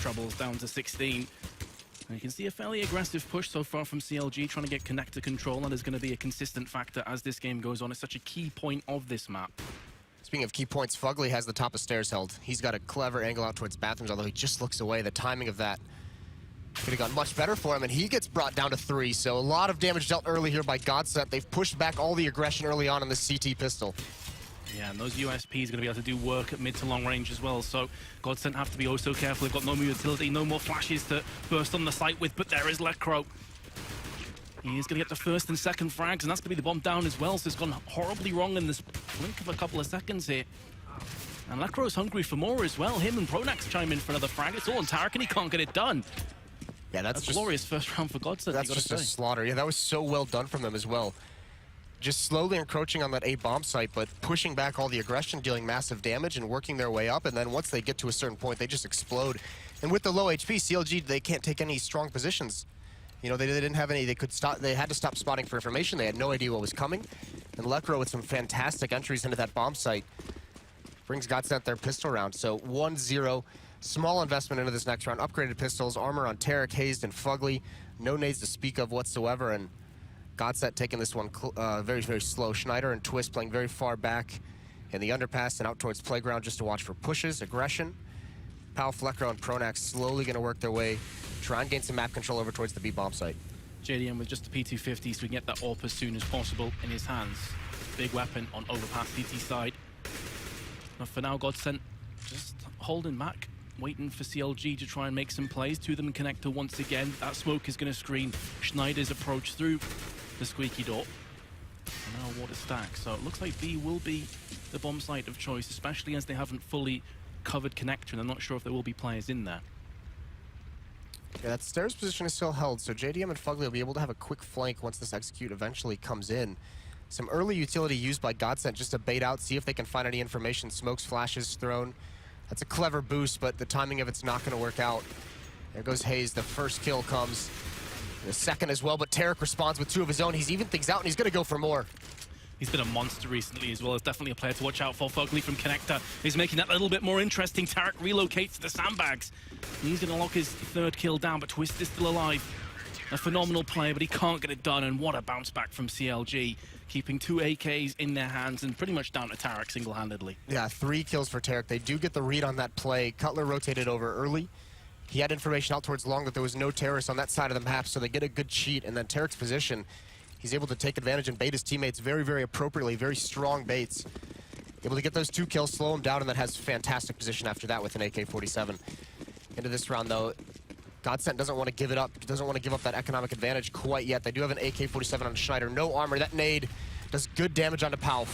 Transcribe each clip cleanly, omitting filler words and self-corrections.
trebles down to 16. And you can see a fairly aggressive push so far from CLG, trying to get connector control, and is going to be a consistent factor as this game goes on. It's such a key point of this map. Speaking of key points, Fugly has the top of stairs held. He's got a clever angle out towards bathrooms, although he just looks away. The timing of that could have gone much better for him, and he gets brought down to 3. So a lot of damage dealt early here by GODSENT. They've pushed back all the aggression early on in the CT pistol. Yeah, and those USPs are going to be able to do work at mid to long range as well, so GODSENT have to be oh so careful. They've got no more utility, no more flashes to burst on the site with, but there is Lecro. He's going to get the first and second frags, and that's going to be the bomb down as well, so it's gone horribly wrong in this blink of a couple of seconds here. And Lecro's hungry for more as well. Him and Pronax chime in for another frag. It's all on Tarek, and he can't get it done. Yeah, that's a glorious first round for GODSENT. That's just a slaughter. Yeah, that was so well done from them as well. Just slowly encroaching on that A bomb site, but pushing back all the aggression, dealing massive damage and working their way up. And then once they get to a certain point, they just explode. And with the low HP, CLG, they can't take any strong positions. You know, they didn't have any. They could stop. They had to stop spotting for information. They had no idea what was coming. And Lecro with some fantastic entries into that bomb site brings GODSENT their pistol round. So 1-0. Small investment into this next round. Upgraded pistols, armor on Tarek, Hazed, and Fugly. No nades to speak of whatsoever. And GODSENT taking this one very, very slow. Schneider and Twist playing very far back in the underpass and out towards playground just to watch for pushes, aggression. Pal, Flecro, and Pronax slowly going to work their way, try and gain some map control over towards the B bomb site. JDM with just the P250, so we can get that AWP as soon as possible in his hands. Big weapon on overpass CT side. But for now, GODSENT just holding back, waiting for CLG to try and make some plays. To them connector once again. That smoke is going to screen Schneider's approach through the squeaky door. And now water stack. So it looks like B will be the bomb site of choice, especially as they haven't fully covered connector, and I'm not sure if there will be players in there. Yeah, that stairs position is still held, so JDM and Fugly will be able to have a quick flank once this execute eventually comes in. Some early utility used by GODSENT just to bait out, see if they can find any information. Smokes, flashes thrown. That's a clever boost, but the timing of it's not going to work out. There goes Hayes. The first kill comes. The second as well, but Tarek responds with 2 of his own. He's even things out, and he's going to go for more. He's been a monster recently as well. It's definitely a player to watch out for. Fugly from connector is making that a little bit more interesting. Tarek relocates to the sandbags. He's going to lock his 3rd kill down, but Twist is still alive. A phenomenal play, but he can't get it done, and what a bounce back from CLG. Keeping 2 AKs in their hands and pretty much down to Tarek single-handedly. Yeah, 3 kills for Tarek. They do get the read on that play. Cutler rotated over early. He had information out towards long that there was no terrorists on that side of the map, so they get a good cheat, and then Tarek's position, he's able to take advantage and bait his teammates very, very appropriately, very strong baits. Able to get those 2 kills, slow him down, and then has fantastic position after that with an AK-47. Into this round, though, GODSENT doesn't want to give it up, doesn't want to give up that economic advantage quite yet. They do have an AK-47 on Schneider, no armor. That nade does good damage onto Pau.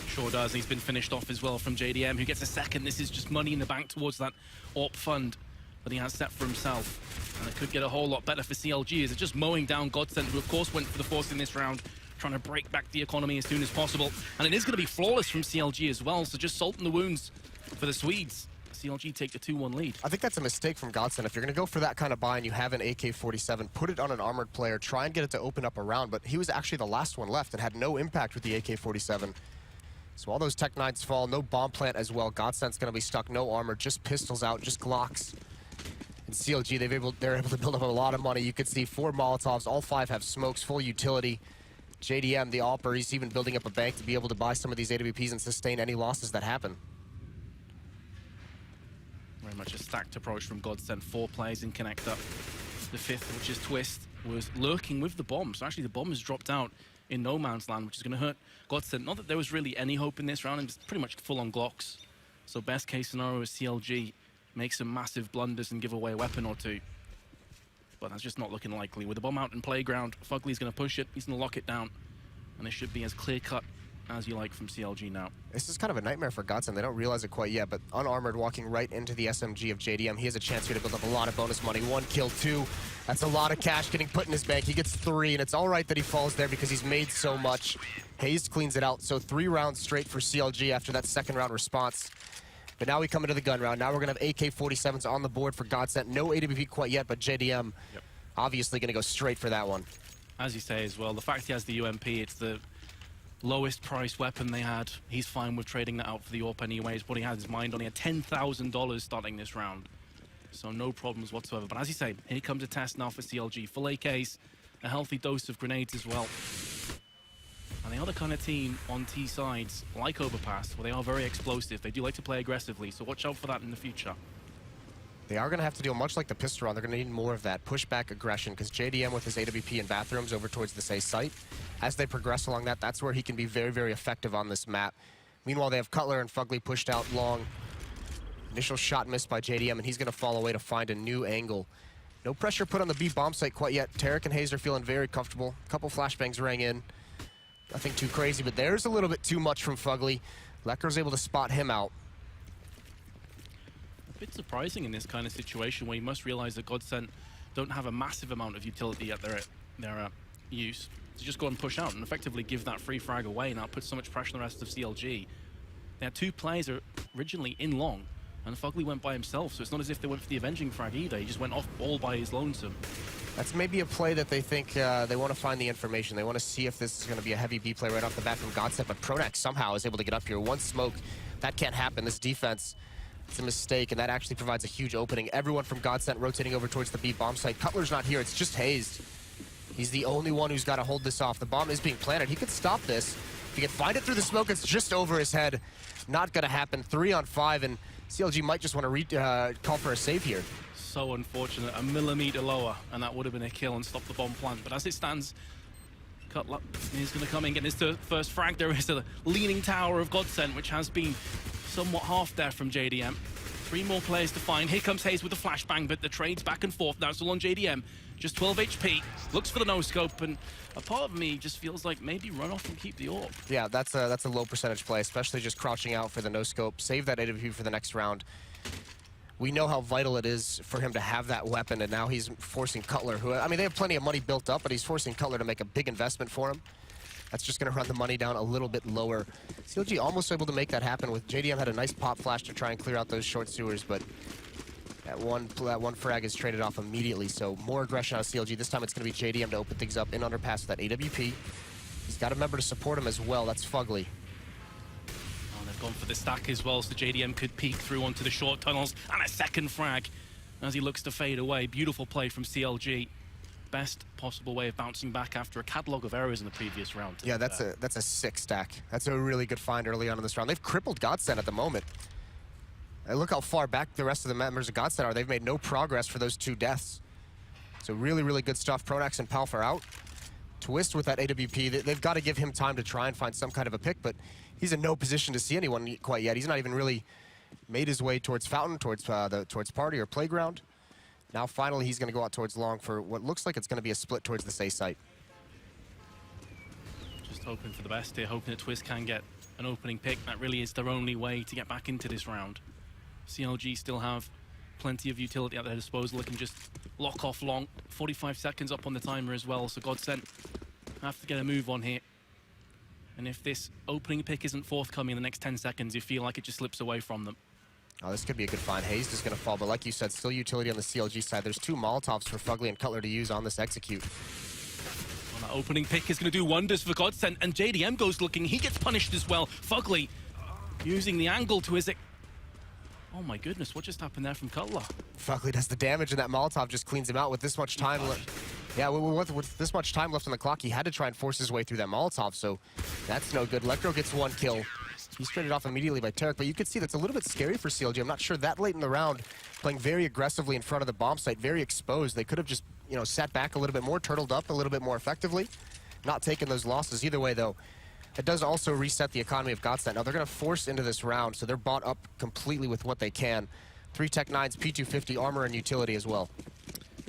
Sure does. He's been finished off as well from JDM, who gets a second. This is just money in the bank towards that AWP fund that he has set for himself. And it could get a whole lot better for CLG as it's just mowing down GODSENT, who of course went for the force in this round, trying to break back the economy as soon as possible. And it is going to be flawless from CLG as well, so just salting the wounds for the Swedes. CLG take the 2-1 lead. I think that's a mistake from GODSENT. If you're going to go for that kind of buy and you have an AK-47, put it on an armored player, try and get it to open up a round, but he was actually the last one left and had no impact with the AK-47. So all those Tech 9s fall, no bomb plant as well. GODSENT's going to be stuck, no armor, just pistols out, just Glocks. And CLG, they're able to build up a lot of money. You could see 4 Molotovs, all 5 have smokes, full utility. JDM, the AWPer, he's even building up a bank to be able to buy some of these AWPs and sustain any losses that happen. Very much a stacked approach from GODSENT. 4 players in connector. The 5th, which is Twist, was lurking with the bomb. So actually the bomb has dropped out in no man's land, which is going to hurt GODSENT. Not that there was really any hope in this round, and it's pretty much full on Glocks. So best case scenario is CLG make some massive blunders and give away a weapon or 2. But that's just not looking likely. With the bomb out in playground, Fugly's going to push it, he's going to lock it down. And it should be as clear-cut as you like from CLG now. This is kind of a nightmare for GODSENT. They don't realize it quite yet, but unarmored walking right into the SMG of JDM. He has a chance here to build up a lot of bonus money. 1 kill, 2. That's a lot of cash getting put in his bank. He gets 3, and it's all right that he falls there because he's made so much. Hayes cleans it out, so 3 rounds straight for CLG after that 2nd round response. But now we come into the gun round. Now we're going to have AK-47s on the board for GODSENT. No AWP quite yet, but JDM obviously going to go straight for that one. As you say as well, the fact he has the UMP, it's the lowest price weapon they had. He's fine with trading that out for the AWP anyways. What he had his mind on, he had $10,000 starting this round. So no problems whatsoever. But as you say, here comes a test now for CLG. Full AKs, a healthy dose of grenades as well. And they are the kind of team on T sides, like Overpass, where they are very explosive. They do like to play aggressively, so watch out for that in the future. They are going to have to deal, much like the pistol round, they're going to need more of that pushback aggression, because JDM with his AWP and bathrooms over towards this A site, as they progress along that, that's where he can be very, very effective on this map. Meanwhile, they have Cutler and Fugly pushed out long. Initial shot missed by JDM, and he's going to fall away to find a new angle. No pressure put on the B bomb site quite yet. Tarek and Hayes are feeling very comfortable. A couple flashbangs rang in. Nothing too crazy, but there's a little bit too much from Fugly. Lecker's able to spot him out. A bit surprising in this kind of situation where you must realize that GODSENT don't have a massive amount of utility at their use to just go and push out and effectively give that free frag away. Now it puts so much pressure on the rest of CLG. They had two players originally in long, and Fugly went by himself, so it's not as if they went for the avenging frag either. He just went off all by his lonesome. That's maybe a play that they think they want to find the information. They want to see if this is going to be a heavy B play right off the bat from GODSENT, but Pronax somehow is able to get up here. One smoke, that can't happen. This defense, it's a mistake, and that actually provides a huge opening. Everyone from GODSENT rotating over towards the B bomb site. Cutler's not here, it's just Hayes. He's the only one who's got to hold this off. The bomb is being planted. He could stop this. If he can find it through the smoke, it's just over his head. Not going to happen. 3 on 5, and CLG might just want to call for a save here. So unfortunate, a millimeter lower, and that would have been a kill and stopped the bomb plant. But as it stands, Cutler is going to come in, get his first frag. There is a leaning tower of GODSENT, which has been somewhat half there from JDM. 3 more players to find. Here comes Hayes with a flashbang, but the trade's back and forth. Now it's all on JDM. Just 12 HP. Looks for the no-scope, and a part of me just feels like maybe run off and keep the AWP. Yeah, that's a low percentage play, especially just crouching out for the no-scope. Save that AWP for the next round. We know how vital it is for him to have that weapon, and now he's forcing Cutler, who, I mean, they have plenty of money built up, but he's forcing Cutler to make a big investment for him. That's just going to run the money down a little bit lower. CLG almost able to make that happen with JDM had a nice pop flash to try and clear out those short sewers, but that one frag is traded off immediately, so more aggression out of CLG. This time it's going to be JDM to open things up in underpass with that AWP. He's got a member to support him as well. That's Fugly. Oh, they've gone for the stack as well, so JDM could peek through onto the short tunnels, and a second frag as he looks to fade away. Beautiful play from CLG. Best possible way of bouncing back after a catalog of errors in the previous round. Yeah, that's a 6 stack. That's a really good find early on in this round. They've crippled GODSENT at the moment. And look how far back the rest of the members of GODSENT are. They've made no progress for those 2 deaths. So really, really good stuff. Pronax and Palf are out. Twist with that AWP. They've got to give him time to try and find some kind of a pick, but he's in no position to see anyone quite yet. He's not even really made his way towards Fountain, towards Party or Playground. Now finally he's going to go out towards Long for what looks like it's going to be a split towards the A site. Just hoping for the best here, hoping that Twist can get an opening pick. That really is their only way to get back into this round. CLG still have plenty of utility at their disposal. They can just lock off Long. 45 seconds up on the timer as well, so GODSENT have to get a move on here. And if this opening pick isn't forthcoming in the next 10 seconds, you feel like it just slips away from them. Oh, this could be a good find. Hayes is going to fall, but like you said, still utility on the CLG side. There's 2 Molotovs for Fugly and Cutler to use on this execute. Well, that opening pick is going to do wonders for GODSENT, and JDM goes looking. He gets punished as well. Fugly using the angle to his... Oh my goodness, what just happened there from Cutler? Fugly does the damage, and that Molotov just cleans him out with this much time left. Yeah, with this much time left on the clock, he had to try and force his way through that Molotov, so that's no good. Electro gets 1 kill. He's traded off immediately by Tarek, but you can see that's a little bit scary for CLG. I'm not sure that late in the round, playing very aggressively in front of the bomb site, very exposed. They could have just, you know, sat back a little bit more, turtled up a little bit more effectively, not taking those losses. Either way, though, it does also reset the economy of GODSENT. Now, they're going to force into this round, so they're bought up completely with what they can. 3 Tech 9s, P250, armor, and utility as well.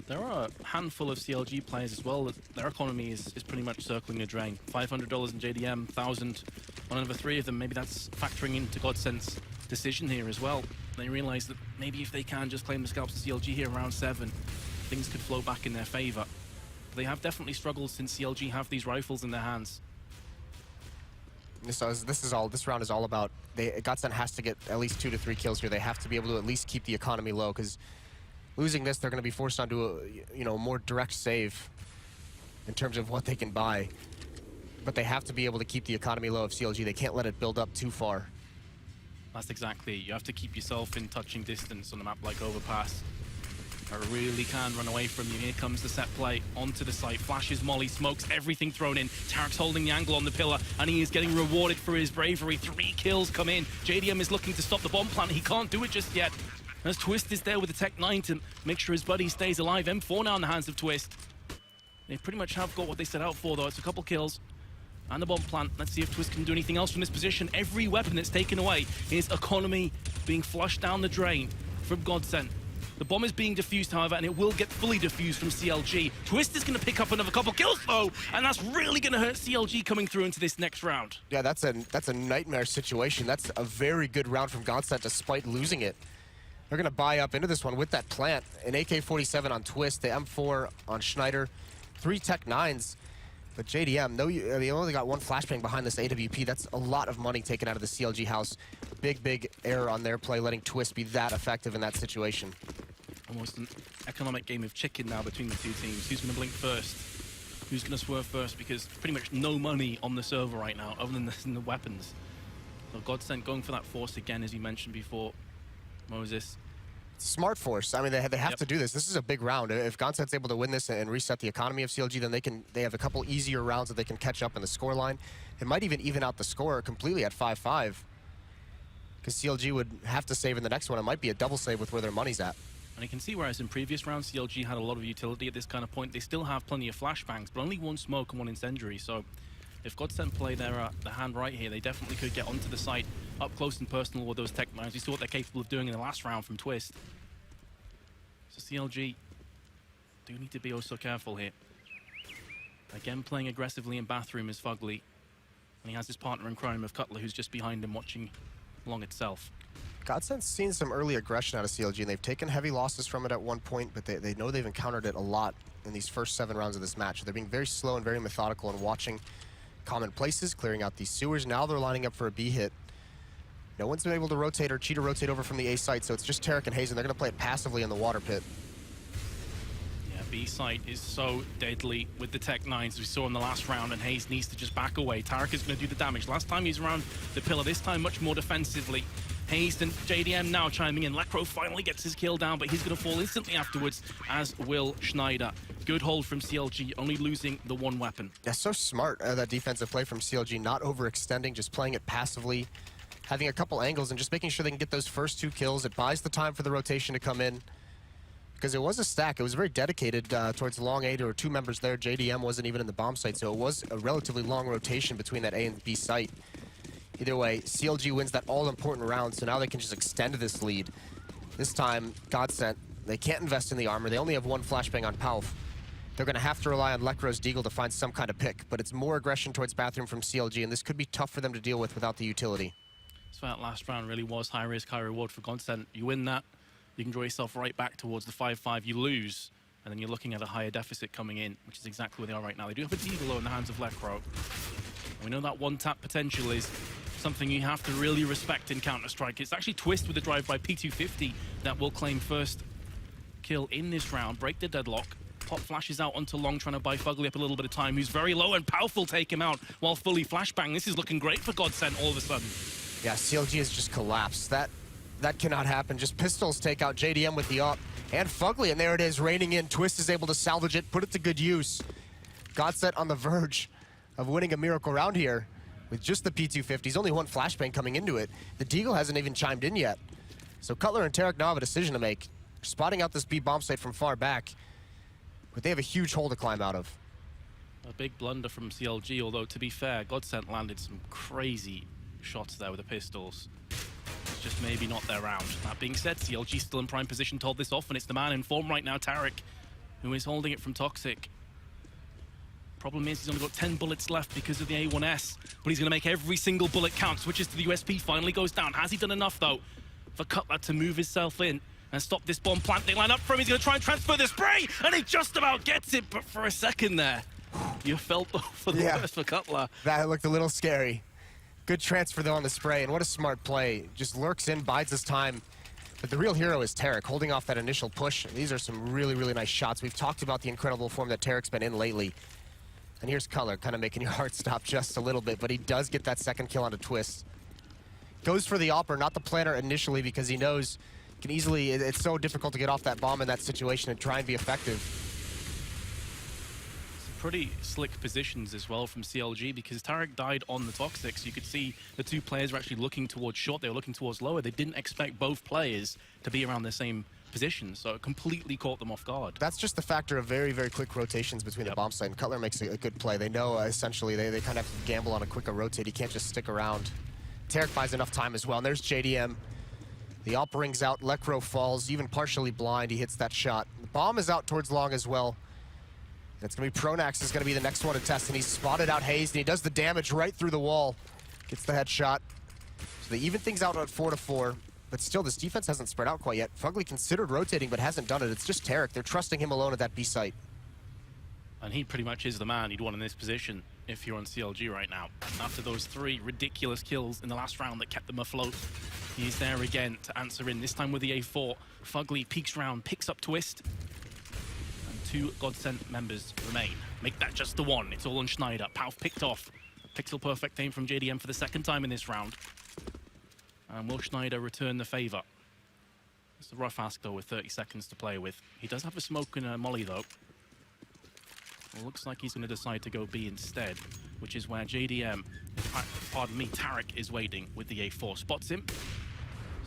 There are a handful of CLG players as well. Their economy is pretty much circling the drain. $500 in JDM, 1,000 on another 3 of them. Maybe that's factoring into GODSENT's decision here as well. They realize that maybe if they can just claim the scalps of CLG here around 7, things could flow back in their favor. But they have definitely struggled since CLG have these rifles in their hands. This round is all about GODSENT has to get at least 2 to 3 kills here. They have to be able to at least keep the economy low, because losing this, they're going to be forced onto a more direct save in terms of what they can buy. But they have to be able to keep the economy low of CLG. They can't let it build up too far. That's exactly it. You have to keep yourself in touching distance on a map like Overpass. I really can run away from you. Here comes the set play onto the site. Flashes, molly, smokes, everything thrown in. Tarek's holding the angle on the pillar, and he is getting rewarded for his bravery. 3 kills come in. JDM is looking to stop the bomb plant. He can't do it just yet. As Twist is there with the Tech 9 to make sure his buddy stays alive. M4 now in the hands of Twist. They pretty much have got what they set out for, though. It's a couple kills. And the bomb plant. Let's see if Twist can do anything else from this position. Every weapon that's taken away is economy being flushed down the drain from GODSENT. The bomb is being defused, however, and it will get fully defused from CLG. Twist is going to pick up another couple kills, though, and that's really going to hurt CLG coming through into this next round. Yeah, that's a nightmare situation. That's a very good round from GODSENT despite losing it. They're going to buy up into this one with that plant. An AK-47 on Twist, the M4 on Schneider, 3 Tech 9s. But JDM, they only got 1 flashbang behind this AWP. That's a lot of money taken out of the CLG house. Big error on their play, letting Twist be that effective in that situation. Almost an economic game of chicken now between the two teams. Who's going to blink first? Who's going to swerve first? Because pretty much no money on the server right now, other than the weapons. So GODSENT going for that force again, as you mentioned before, Moses. Smart force. I mean, they have to do this. This is a big round. If GODSENT's able to win this and reset the economy of CLG, then they have a couple easier rounds that they can catch up in the scoreline. It might even out the score completely at 5-5. Because CLG would have to save in the next one. It might be a double save with where their money's at. And you can see, whereas in previous rounds, CLG had a lot of utility at this kind of point. They still have plenty of flashbangs, but only 1 smoke and 1 incendiary. So if GODSENT play their hand right here, they definitely could get onto the site up close and personal with those Tech 9s. We saw what they're capable of doing in the last round from Twist. So CLG do need to be oh so careful here. Again, playing aggressively in bathroom is Fugly. And he has his partner in crime of Cutler, who's just behind him watching long itself. GODSENT's seen some early aggression out of CLG, and they've taken heavy losses from it at one point, but they know they've encountered it a lot in these first 7 rounds of this match. They're being very slow and very methodical and watching common places, clearing out these sewers. Now they're lining up for a B hit. No one's been able to rotate or cheat or rotate over from the A site, so it's just Tarek and Hayes, and they're going to play it passively in the water pit. Yeah, B site is so deadly with the Tech 9s we saw in the last round, and Hayes needs to just back away. Tarek is going to do the damage. Last time he's around the pillar, this time much more defensively. Hayes and JDM now chiming in. Lekro finally gets his kill down, but he's going to fall instantly afterwards, as will Schneider. Good hold from CLG, only losing the 1 weapon. Yeah, so smart, that defensive play from CLG, not overextending, just playing it passively, having a couple angles and just making sure they can get those first 2 kills. It buys the time for the rotation to come in, because it was a stack. It was very dedicated towards the long A. There were 2 members there. JDM wasn't even in the bomb site, so it was a relatively long rotation between that A and B site. Either way, CLG wins that all-important round, so now they can just extend this lead. This time, GODSENT, they can't invest in the armor. They only have 1 flashbang on Palf. They're going to have to rely on Lekro's Deagle to find some kind of pick, but it's more aggression towards bathroom from CLG, and this could be tough for them to deal with without the utility. So that last round really was high risk, high reward for GODSENT. You win that, you can draw yourself right back towards the 5-5. You lose, and then you're looking at a higher deficit coming in, which is exactly where they are right now. They do have a Deagle though in the hands of Lekro. And we know that 1-tap potential is something you have to really respect in Counter-Strike. It's actually Twist with the drive by P250 that will claim first kill in this round, break the deadlock. Pop flashes out onto Long, trying to buy Fugly up a little bit of time, who's very low, and Powerful take him out while fully flashbang. This is looking great for GODSENT all of a sudden. Yeah, CLG has just collapsed. That cannot happen. Just pistols take out JDM with the up, and Fugly, and there it is, raining in. Twist is able to salvage it, put it to good use. GODSENT on the verge of winning a miracle round here with just the P250s. Only 1 flashbang coming into it. The Deagle hasn't even chimed in yet. So Cutler and Tarek now have a decision to make. They're spotting out this B bomb site from far back, but they have a huge hole to climb out of. A big blunder from CLG, although to be fair, GODSENT landed some crazy shots there with the pistols. It's just maybe not their round. That being said, CLG still in prime position to hold this off, and it's the man in form right now, Tarek, who is holding it from Toxic. Problem is, he's only got 10 bullets left because of the A1S, but he's going to make every single bullet count. Switches to the USP, finally goes down. Has he done enough, though, for Cutler to move himself in and stop this bomb plant? They line up for him. He's going to try and transfer the spray, and he just about gets it, but for a second there, you felt for the worst for Cutler. That looked a little scary. Good transfer, though, on the spray, and what a smart play. Just lurks in, bides his time. But the real hero is Tarek, holding off that initial push. These are some really, really nice shots. We've talked about the incredible form that Tarek's been in lately. And here's Cutler, kind of making your heart stop just a little bit, but he does get that second kill onto Twist. Goes for the AWPer, not the planner initially, because he knows can easily, it's so difficult to get off that bomb in that situation and try and be effective. Some pretty slick positions as well from CLG, because Tarek died on the Toxic, so you could see the two players were actually looking towards short, they were looking towards lower. They didn't expect both players to be around the same position, so it completely caught them off guard. That's just the factor of very, very quick rotations between the bomb site, and Cutler makes a good play. They know, essentially, they kind of have to gamble on a quicker rotate. He can't just stick around. Tarek buys enough time as well, and there's JDM. The AWP rings out, Lekro falls, even partially blind, he hits that shot. The bomb is out towards long as well. That's going to be Pronax is going to be the next one to test, and he's spotted out Hayes, and he does the damage right through the wall. Gets the headshot. So they even things out at 4-4. But still, this defense hasn't spread out quite yet. Fugly considered rotating, but hasn't done it. It's just Tarek. They're trusting him alone at that B site. And he pretty much is the man you'd want in this position if you're on CLG right now. After those 3 ridiculous kills in the last round that kept them afloat, he's there again to answer in, this time with the A4. Fugly peeks round, picks up Twist, and 2 GODSENT members remain. Make that just the 1. It's all on Schneider. Pauf picked off. Pixel perfect aim from JDM for the 2nd time in this round. And will Schneider return the favor? It's a rough ask, though, with 30 seconds to play with. He does have a smoke and a molly, though. Well, looks like he's going to decide to go B instead, which is where JDM, pardon me, Tarek is waiting with the A4. Spots him.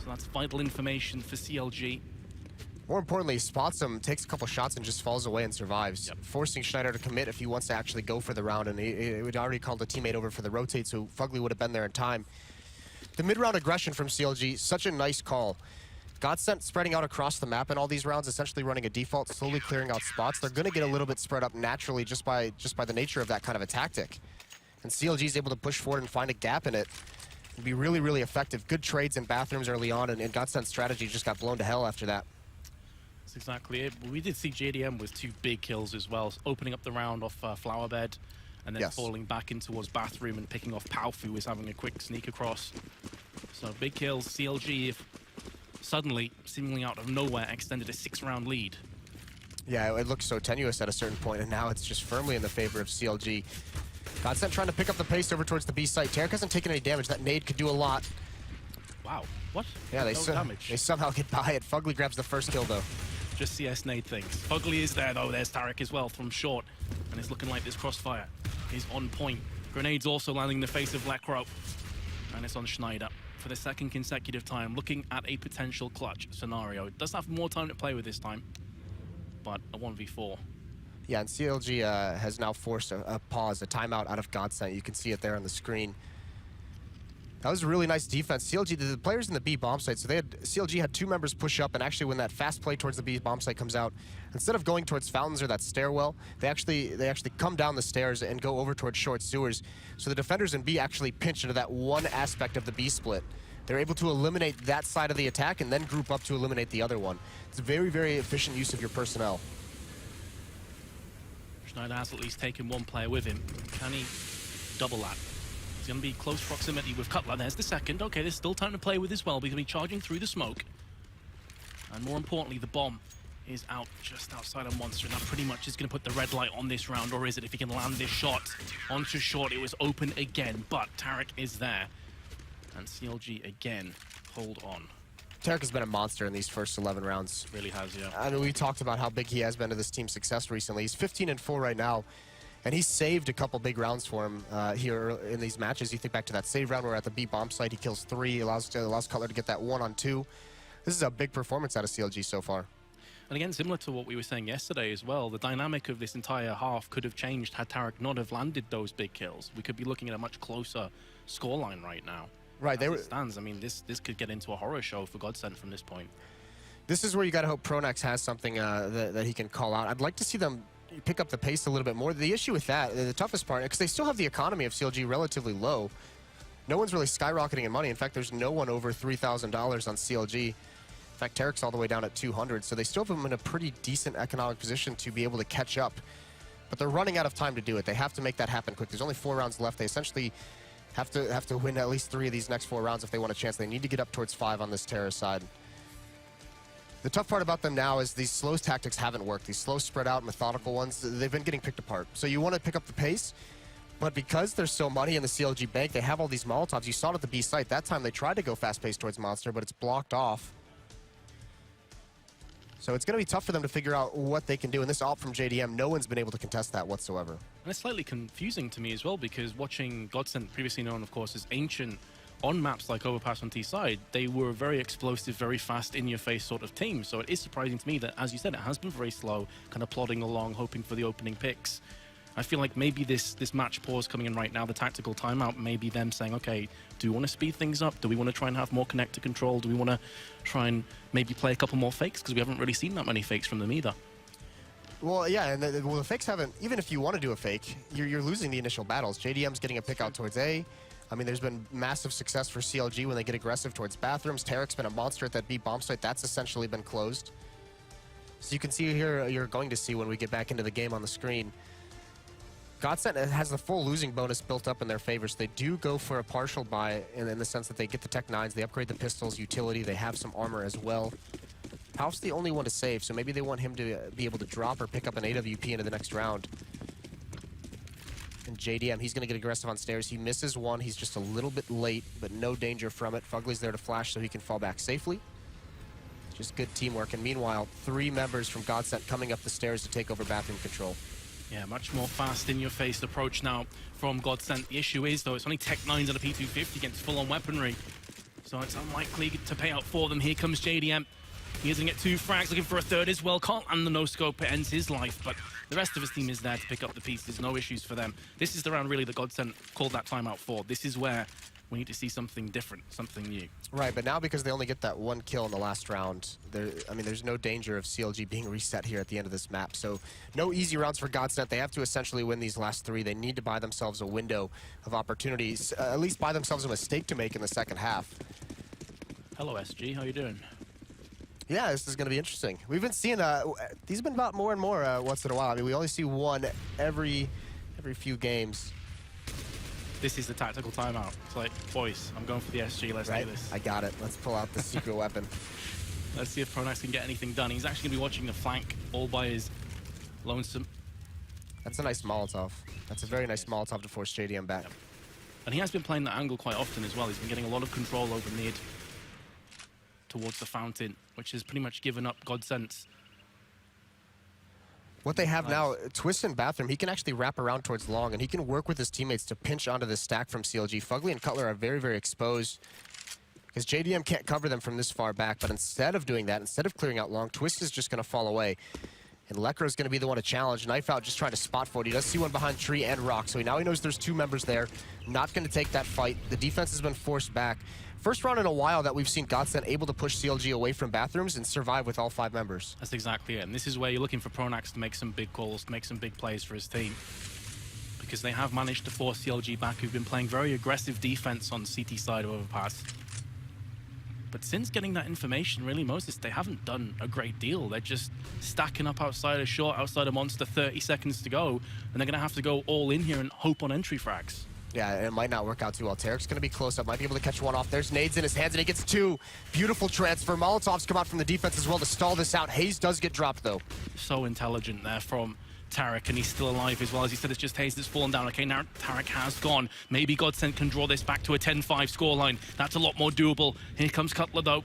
So that's vital information for CLG. More importantly, spots him, takes a couple shots, and just falls away and survives. Yep. Forcing Schneider to commit if he wants to actually go for the round, and he would already called a teammate over for the rotate, so Fugly would have been there in time. The mid-round aggression from CLG, such a nice call. GODSENT spreading out across the map in all these rounds, essentially running a default, slowly clearing out spots. They're going to get a little bit spread up naturally just by the nature of that kind of a tactic. And CLG is able to push forward and find a gap in it and be really, really effective. Good trades in bathrooms early on, and GODSENT's strategy just got blown to hell after that. That's exactly it. We did see JDM with 2 big kills as well, opening up the round off Flower Bed, and then falling back in towards bathroom and picking off Pauf, who was having a quick sneak across. So big kills. CLG suddenly, seemingly out of nowhere, extended a 6-round lead. Yeah, it looked so tenuous at a certain point, and now it's just firmly in the favor of CLG. GODSENT trying to pick up the pace over towards the B site. Tarek hasn't taken any damage. That nade could do a lot. Wow, what? Yeah, they somehow get by it. Fugly grabs the first kill, though. Just CS nade things. Fugly is there, though. There's Tarek as well from short, and it's looking like this crossfire is on point. Grenades also landing in the face of Lekro, and it's on Schneider for the 2nd consecutive time, looking at a potential clutch scenario. It does have more time to play with this time, but a 1v4. Yeah, and CLG has now forced a pause, a timeout out of GODSENT. You can see it there on the screen. That was a really nice defense. CLG, the players in the B bomb site, so CLG had 2 members push up, and actually when that fast play towards the B bomb site comes out, instead of going towards fountains or that stairwell, they actually come down the stairs and go over towards short sewers. So the defenders in B actually pinch into that one aspect of the B split. They're able to eliminate that side of the attack and then group up to eliminate the other one. It's a very, very efficient use of your personnel. Schneider has at least taken 1 player with him. Can he double that? It's going to be close proximity with Cutler. There's the 2nd. Okay, there's still time to play with as well. He's going to be charging through the smoke. And more importantly, the bomb is out just outside of Monster. And that pretty much is going to put the red light on this round. Or is it? If he can land this shot onto short, it was open again. But Tarek is there. And CLG again, hold on. Tarek has been a monster in these first 11 rounds. Really has, yeah. I mean, we talked about how big he has been to this team's success recently. He's 15-4 right now. And he's saved a couple big rounds for him here in these matches. You think back to that save round where at the B bomb site, he kills 3, allows Cutler to get that 1-on-2. This is a big performance out of CLG so far. And again, similar to what we were saying yesterday as well, the dynamic of this entire half could have changed had Tarek not have landed those big kills. We could be looking at a much closer scoreline right now. Right, as it stands, I mean, this could get into a horror show for GODSENT from this point. This is where you got to hope Pronax has something that he can call out. I'd like to see them pick up the pace a little bit more. The issue with that, the toughest part, because they still have the economy of CLG relatively low. No one's really skyrocketing in money. In fact, there's no one over $3,000 on CLG. In fact, Tarek's all the way down at 200, so they still have him in a pretty decent economic position to be able to catch up. But they're running out of time to do it. They have to make that happen quick. There's only 4 rounds left. They essentially have to win at least 3 of these next 4 rounds if they want a chance. They need to get up towards 5 on this terror side. The tough part about them now is these slow tactics haven't worked. These slow, spread out, methodical ones, they've been getting picked apart. So you want to pick up the pace, but because there's so money in the CLG bank, they have all these Molotovs. You saw it at the B site. That time they tried to go fast-paced towards Monster, but it's blocked off. So it's going to be tough for them to figure out what they can do. And this op from JDM, no one's been able to contest that whatsoever. And it's slightly confusing to me as well, because watching GODSENT, previously known, of course, as Ancient, on maps like Overpass on T-side, they were a very explosive, very fast, in-your-face sort of team. So it is surprising to me that, as you said, it has been very slow, kind of plodding along, hoping for the opening picks. I feel like maybe this match pause coming in right now, the tactical timeout, maybe them saying, okay, do we want to speed things up? Do we want to try and have more connector control? Do we want to try and maybe play a couple more fakes? Because we haven't really seen that many fakes from them either. Well, yeah, and the fakes haven't, even if you want to do a fake, you're losing the initial battles. JDM's getting a pick out towards A. I mean, there's been massive success for CLG when they get aggressive towards bathrooms. Tarek's been a monster at that B bomb site. That's essentially been closed. So you can see here, you're going to see when we get back into the game on the screen, GODSENT has the full losing bonus built up in their favor, so they do go for a partial buy in the sense that they get the Tech 9s, they upgrade the pistols, utility, they have some armor as well. Palf's the only one to save, so maybe they want him to be able to drop or pick up an AWP into the next round. And JDM, he's going to get aggressive on stairs. He misses one. He's just a little bit late, but no danger from it. Fugly's there to flash so he can fall back safely. Just good teamwork. And meanwhile, 3 members from GODSENT coming up the stairs to take over bathroom control. Yeah, much more fast in-your-face approach now from GODSENT. The issue is, though, it's only Tech 9s and a P250 against full-on weaponry. So it's unlikely to pay out for them. Here comes JDM. He is going to get 2 frags, looking for a third as well. Can't land the no-scope, it ends his life, but the rest of his team is there to pick up the pieces. No issues for them. This is the round, really, that GODSENT called that timeout for. This is where we need to see something different, something new. Right, but now because they only get that 1 kill in the last round, there's no danger of CLG being reset here at the end of this map. So no easy rounds for GODSENT. They have to essentially win these last 3. They need to buy themselves a window of opportunities, at least buy themselves a mistake to make in the second half. Hello, SG. How you doing? Yeah, this is going to be interesting. We've been seeing these have been about more and more once in a while. I mean, we only see one every few games. This is the tactical timeout. It's like, boys, I'm going for the SG. Let's do this. I got it. Let's pull out the secret weapon. Let's see if Pronax can get anything done. He's actually going to be watching the flank all by his lonesome. That's a nice Molotov. That's a very nice Molotov to force JDM back. Yep. And he has been playing that angle quite often as well. He's been getting a lot of control over mid towards the fountain, which has pretty much given up GODSENT. What they have now, Twist in bathroom, he can actually wrap around towards long, and he can work with his teammates to pinch onto this stack from CLG. Fugly and Cutler are very, very exposed because JDM can't cover them from this far back, but instead of doing that, instead of clearing out long, Twist is just going to fall away. And Lekro is going to be the one to challenge. Knife Out just trying to spot for it. He does see one behind tree and rock, so now he knows there's 2 members there. Not going to take that fight. The defense has been forced back. First round in a while that we've seen GODSENT able to push CLG away from bathrooms and survive with all 5 members. That's exactly it. And this is where you're looking for Pronax to make some big calls, to make some big plays for his team. Because they have managed to force CLG back, who've been playing very aggressive defense on CT side of Overpass. But since getting that information, really, Moses, they haven't done a great deal. They're just stacking up outside a short, outside a monster, 30 seconds to go. And they're going to have to go all in here and hope on entry frags. Yeah, it might not work out too well. Tarek's going to be close up, might be able to catch one off. There's nades in his hands, and he gets 2. Beautiful transfer. Molotovs come out from the defense as well to stall this out. Hayes does get dropped, though. So intelligent there from Tarek, and he's still alive as well. As he said, it's just Hayes that's fallen down. Okay, now Tarek has gone. Maybe GODSENT can draw this back to a 10-5 scoreline. That's a lot more doable. Here comes Cutler, though,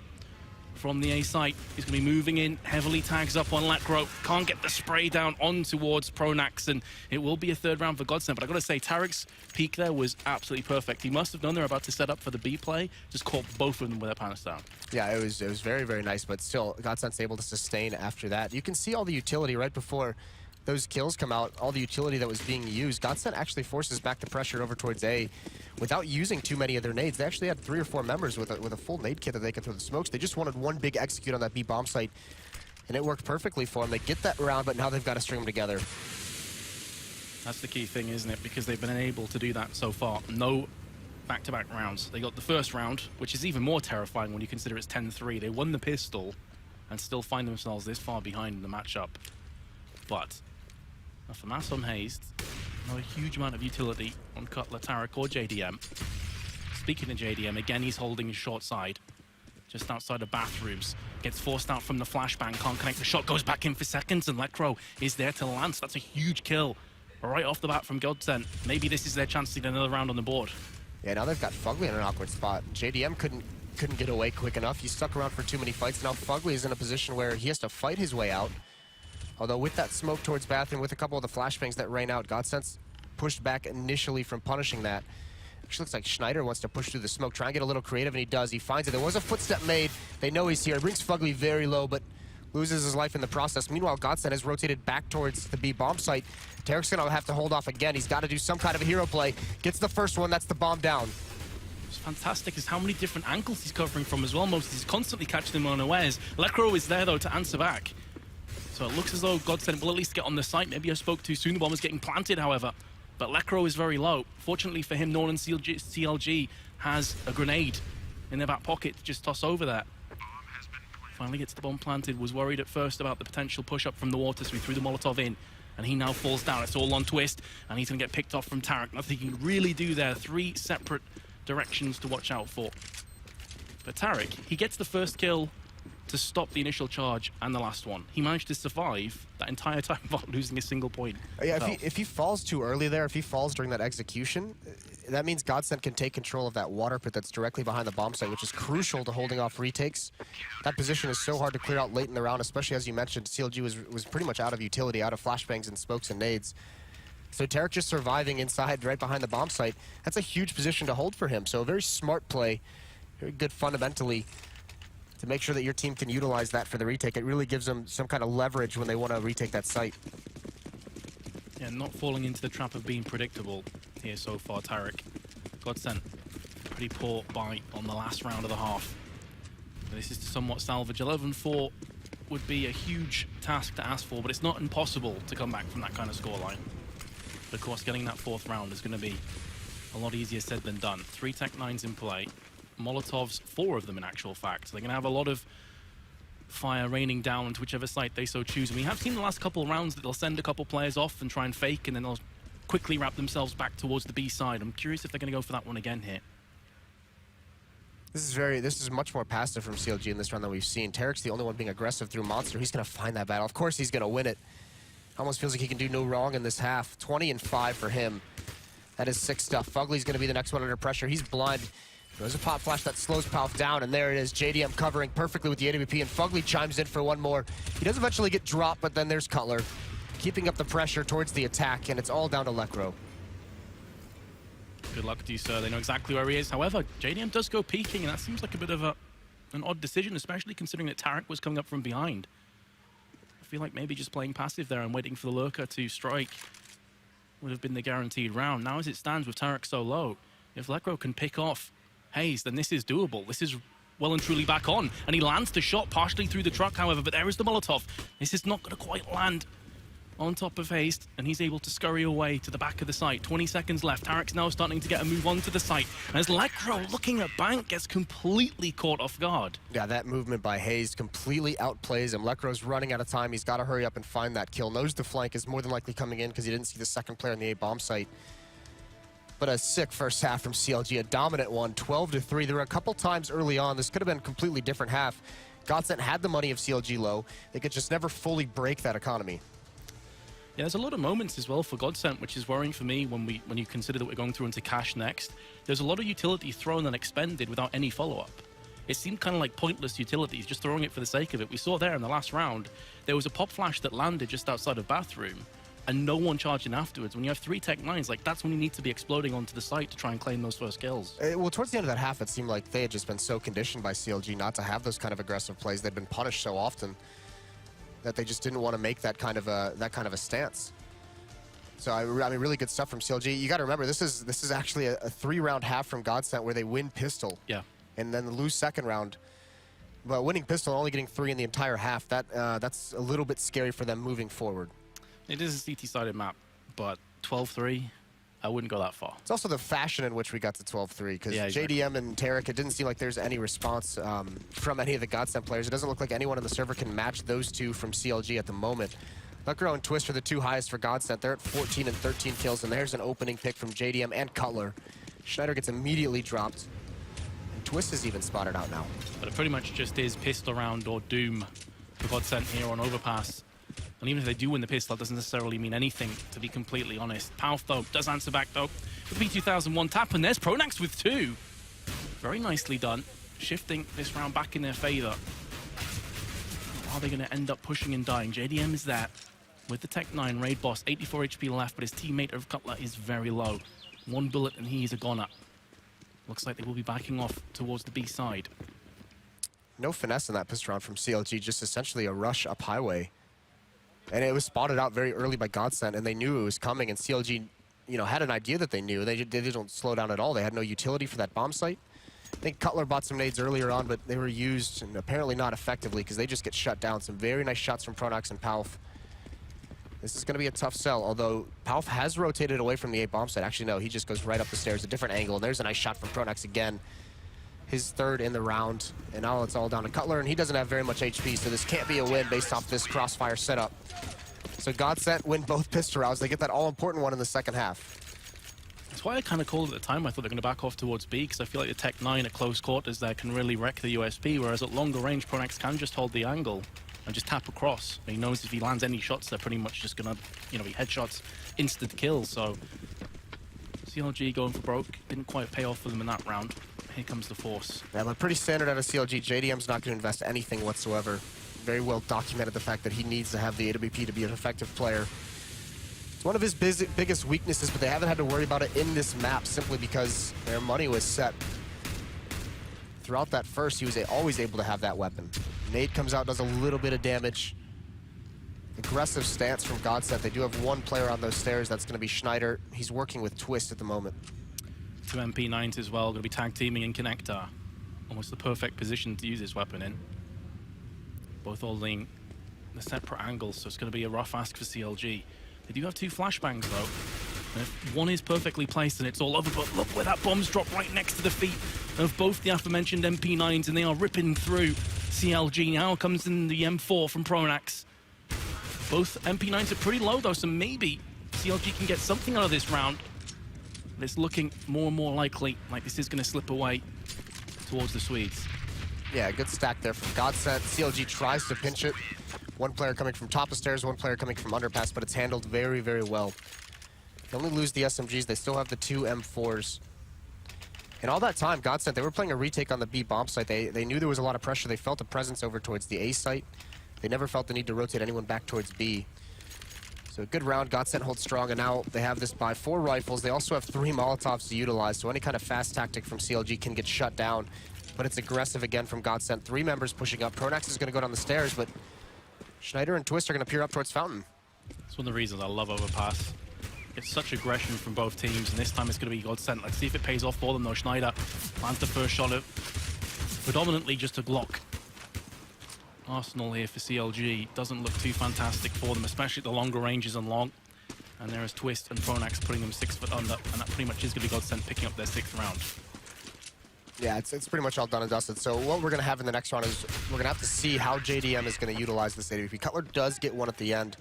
from the A site. He's going to be moving in, heavily tags up on Lekro. Can't get the spray down on towards Pronax, and it will be a 3rd round for GODSENT. But I've got to say, Tarek's peek there was absolutely perfect. He must have known they were about to set up for the B play, just caught both of them with their pants down. Yeah, it was very, very nice, but still, GODSENT's able to sustain after that. You can see all the utility right before those kills come out, all the utility that was being used. GODSENT actually forces back the pressure over towards A without using too many of their nades. They actually had 3 or 4 members with a full nade kit that they could throw the smokes. They just wanted one big execute on that B bomb site, and it worked perfectly for them. They get that round, but now they've got to string them together. That's the key thing, isn't it? Because they've been able to do that so far. No back-to-back rounds. They got the first round, which is even more terrifying when you consider it's 10-3. They won the pistol and still find themselves this far behind in the matchup. But for Mass on Hayes, not a huge amount of utility on Cutler, Tarek, or JDM. Speaking of JDM, again, he's holding his short side, just outside of bathrooms. Gets forced out from the flashbang, can't connect the shot, goes back in for seconds, and Lekro is there to lance. That's a huge kill right off the bat from GODSENT. Maybe this is their chance to get another round on the board. Yeah, now they've got Fugly in an awkward spot. JDM couldn't couldn't get away quick enough. He stuck around for too many fights. Now Fugly is in a position where he has to fight his way out. Although with that smoke towards bathroom, with a couple of the flashbangs that rain out, GODSENT's pushed back initially from punishing that. Actually looks like Schneider wants to push through the smoke, try and get a little creative, and he does. He finds it. There was a footstep made. They know he's here. It brings Fugly very low, but loses his life in the process. Meanwhile, GODSENT has rotated back towards the B bomb site. Tarek's gonna have to hold off again. He's got to do some kind of a hero play. Gets the first one. That's the bomb down. What's fantastic is how many different angles he's covering from as well. Most he's constantly catching them unawares. Lekro is there though to answer back. So it looks as though GODSENT will at least get on the site. Maybe I spoke too soon. The bomb is getting planted, however. But Lekro is very low. Fortunately for him, Northern CLG has a grenade in their back pocket to just toss over that. Finally gets the bomb planted. Was worried at first about the potential push-up from the water, so he threw the Molotov in. And he now falls down. It's all on Twist. And he's going to get picked off from Tarek. Nothing he can really do there. 3 separate directions to watch out for. But Tarek, he gets the first kill to stop the initial charge and the last one. He managed to survive that entire time without losing a single point. Yeah, if he falls too early there, if he falls during that execution, that means GODSENT can take control of that water pit that's directly behind the bomb site, which is crucial to holding off retakes. That position is so hard to clear out late in the round, especially as you mentioned, CLG was pretty much out of utility, out of flashbangs and smokes and nades. So Tarek just surviving inside right behind the bomb site, that's a huge position to hold for him. So a very smart play, very good fundamentally, to make sure that your team can utilize that for the retake. It really gives them some kind of leverage when they want to retake that site. Yeah, not falling into the trap of being predictable here so far, Tarek. GODSENT, pretty poor bite on the last round of the half. This is to somewhat salvage. 11-4 would be a huge task to ask for, but it's not impossible to come back from that kind of scoreline. But of course, getting that 4th round is going to be a lot easier said than done. 3 Tech-9s in play. Molotovs, 4 of them in actual fact. So they're going to have a lot of fire raining down onto whichever site they so choose. And we have seen the last couple of rounds that they'll send a couple players off and try and fake, and then they'll quickly wrap themselves back towards the B side. I'm curious if they're going to go for that one again here. This is much more passive from CLG in this round than we've seen. Tarek's the only one being aggressive through Monster. He's going to find that battle. Of course he's going to win it. Almost feels like he can do no wrong in this half. 20-5 for him. That is sick stuff. Fugly's going to be the next one under pressure. He's blind. There's a pop flash that slows Palf down, and there it is. JDM covering perfectly with the AWP, and Fugly chimes in for one more. He does eventually get dropped, but then there's Cutler, keeping up the pressure towards the attack, and it's all down to Lekro. Good luck to you, sir. They know exactly where he is. However, JDM does go peeking, and that seems like a bit of an odd decision, especially considering that Tarek was coming up from behind. I feel like maybe just playing passive there and waiting for the lurker to strike would have been the guaranteed round. Now, as it stands with Tarek so low, if Lekro can pick off Hayes, then this is doable. This is well and truly back on. And he lands the shot partially through the truck, however, but there is the Molotov. This is not going to quite land on top of Hayes, and he's able to scurry away to the back of the site. 20 seconds left. Tarek's now starting to get a move onto the site. As Lekro, looking at Bank, gets completely caught off guard. Yeah, that movement by Hayes completely outplays him. Lekro's running out of time. He's got to hurry up and find that kill. Knows the flank is more than likely coming in because he didn't see the second player in the A bomb site. But a sick first half from CLG, a dominant one, 12-3. There were a couple times early on, this could have been a completely different half. GODSENT had the money of CLG low. They could just never fully break that economy. Yeah, there's a lot of moments as well for GODSENT, which is worrying for me when you consider that we're going through into cash next. There's a lot of utility thrown and expended without any follow-up. It seemed kind of like pointless utilities, just throwing it for the sake of it. We saw there in the last round, there was a pop flash that landed just outside of bathroom, and no one charged in afterwards. When you have 3 Tech-9s, like, that's when you need to be exploding onto the site to try and claim those first kills. Well, towards the end of that half, it seemed like they had just been so conditioned by CLG not to have those kind of aggressive plays. They'd been punished so often that they just didn't want to make that kind of a stance. So I mean, really good stuff from CLG. You got to remember, this is actually a 3-round half from GODSENT where they win pistol. Yeah. And then lose second round. But winning pistol, only getting 3 in the entire half, that's a little bit scary for them moving forward. It is a CT-sided map, but 12-3, I wouldn't go that far. It's also the fashion in which we got to 12-3, because yeah, exactly. JDM and Tarek, it didn't seem like there's any response from any of the GODSENT players. It doesn't look like anyone on the server can match those two from CLG at the moment. Lekro and Twist are the 2 highest for GODSENT. They're at 14 and 13 kills, and there's an opening pick from JDM and Cutler. Schneider gets immediately dropped, and Twist is even spotted out now. But it pretty much just is pistol round or doom for GODSENT here on Overpass. And even if they do win the pistol, that doesn't necessarily mean anything, to be completely honest. Palf, though, does answer back, though, with the P2001 tap, and there's Pronax with 2. Very nicely done. shifting this round back in their favor. Are they going to end up pushing and dying? JDM is there with the Tech 9 raid boss, 84 HP left, but his teammate of Cutler is very low. One bullet and he is a goner. Looks like they will be backing off towards the B side. No finesse in that pistol round from CLG, just essentially a rush up highway. And it was spotted out very early by GODSENT, and they knew it was coming, and CLG, you know, had an idea that they knew. They didn't slow down at all. They had no utility for that bomb site. I think Cutler bought some nades earlier on, but they were used, and apparently not effectively, because they just get shut down. Some very nice shots from Pronax and Palf. This is going to be a tough sell, although Palf has rotated away from the A bomb site. Actually, no, he just goes right up the stairs, a different angle, and there's a nice shot from Pronax again. His third in the round, and now it's all down to Cutler, and he doesn't have very much HP, so this can't be a win based off this crossfire setup. So GODSENT win both pistol rounds. They get that all-important one in the second half. That's why I kind of called at the time. I thought they're going to back off towards B, because I feel like the Tech 9 at close quarters there can really wreck the USP, whereas at longer range, Pronax can just hold the angle and just tap across. And he knows if he lands any shots, they're pretty much just going to, you know, be headshots, instant kill. So CLG going for broke. Didn't quite pay off for them in that round. Here comes the force. Yeah, but pretty standard out of CLG. JDM's not going to invest anything whatsoever. Very well documented the fact that he needs to have the AWP to be an effective player. It's one of his biggest weaknesses, but they haven't had to worry about it in this map simply because their money was set. Throughout that first, he was always able to have that weapon. Nade comes out, does a little bit of damage. Aggressive stance from GODSENT. They do have one player on those stairs. That's going to be Schneider. He's working with Twist at the moment. Two MP9s as well, going to be tag teaming in connector. Almost the perfect position to use this weapon in. Both holding the separate angles, so it's going to be a rough ask for CLG. They do have two flashbangs though. And if one is perfectly placed and it's all over, but look where that bomb's dropped right next to the feet of both the aforementioned MP9s, and they are ripping through CLG. Now comes in the M4 from Pronax. Both MP9s are pretty low though, so maybe CLG can get something out of this round. But it's looking more and more likely like this is going to slip away towards the Swedes. Yeah, good stack there from GODSENT. CLG tries to pinch it. One player coming from top of stairs, one player coming from underpass, but it's handled very, very well. They only lose the SMGs. They still have the two M4s. And all that time, GODSENT, they were playing a retake on the B bomb site. They knew there was a lot of pressure. They felt a presence over towards the A site. They never felt the need to rotate anyone back towards B. So a good round. GODSENT holds strong, and now they have this by 4 rifles. They also have 3 Molotovs to utilize, so any kind of fast tactic from CLG can get shut down. But it's aggressive again from GODSENT. 3 members pushing up. Pronax is going to go down the stairs, but Schneider and Twist are going to peer up towards Fountain. That's one of the reasons I love Overpass. It's such aggression from both teams, and this time it's going to be GODSENT. Let's see if it pays off for them, though. Schneider lands the first shot of predominantly just a Glock. Arsenal here for CLG doesn't look too fantastic for them, especially at the longer ranges and long. And there is Twist and Pronax putting them 6 foot under, and that pretty much is going to be GODSENT picking up their 6th round. Yeah, it's pretty much all done and dusted. So what we're going to have in the next round is we're going to have to see how JDM is going to utilize this AWP. Cutler does get one at the end.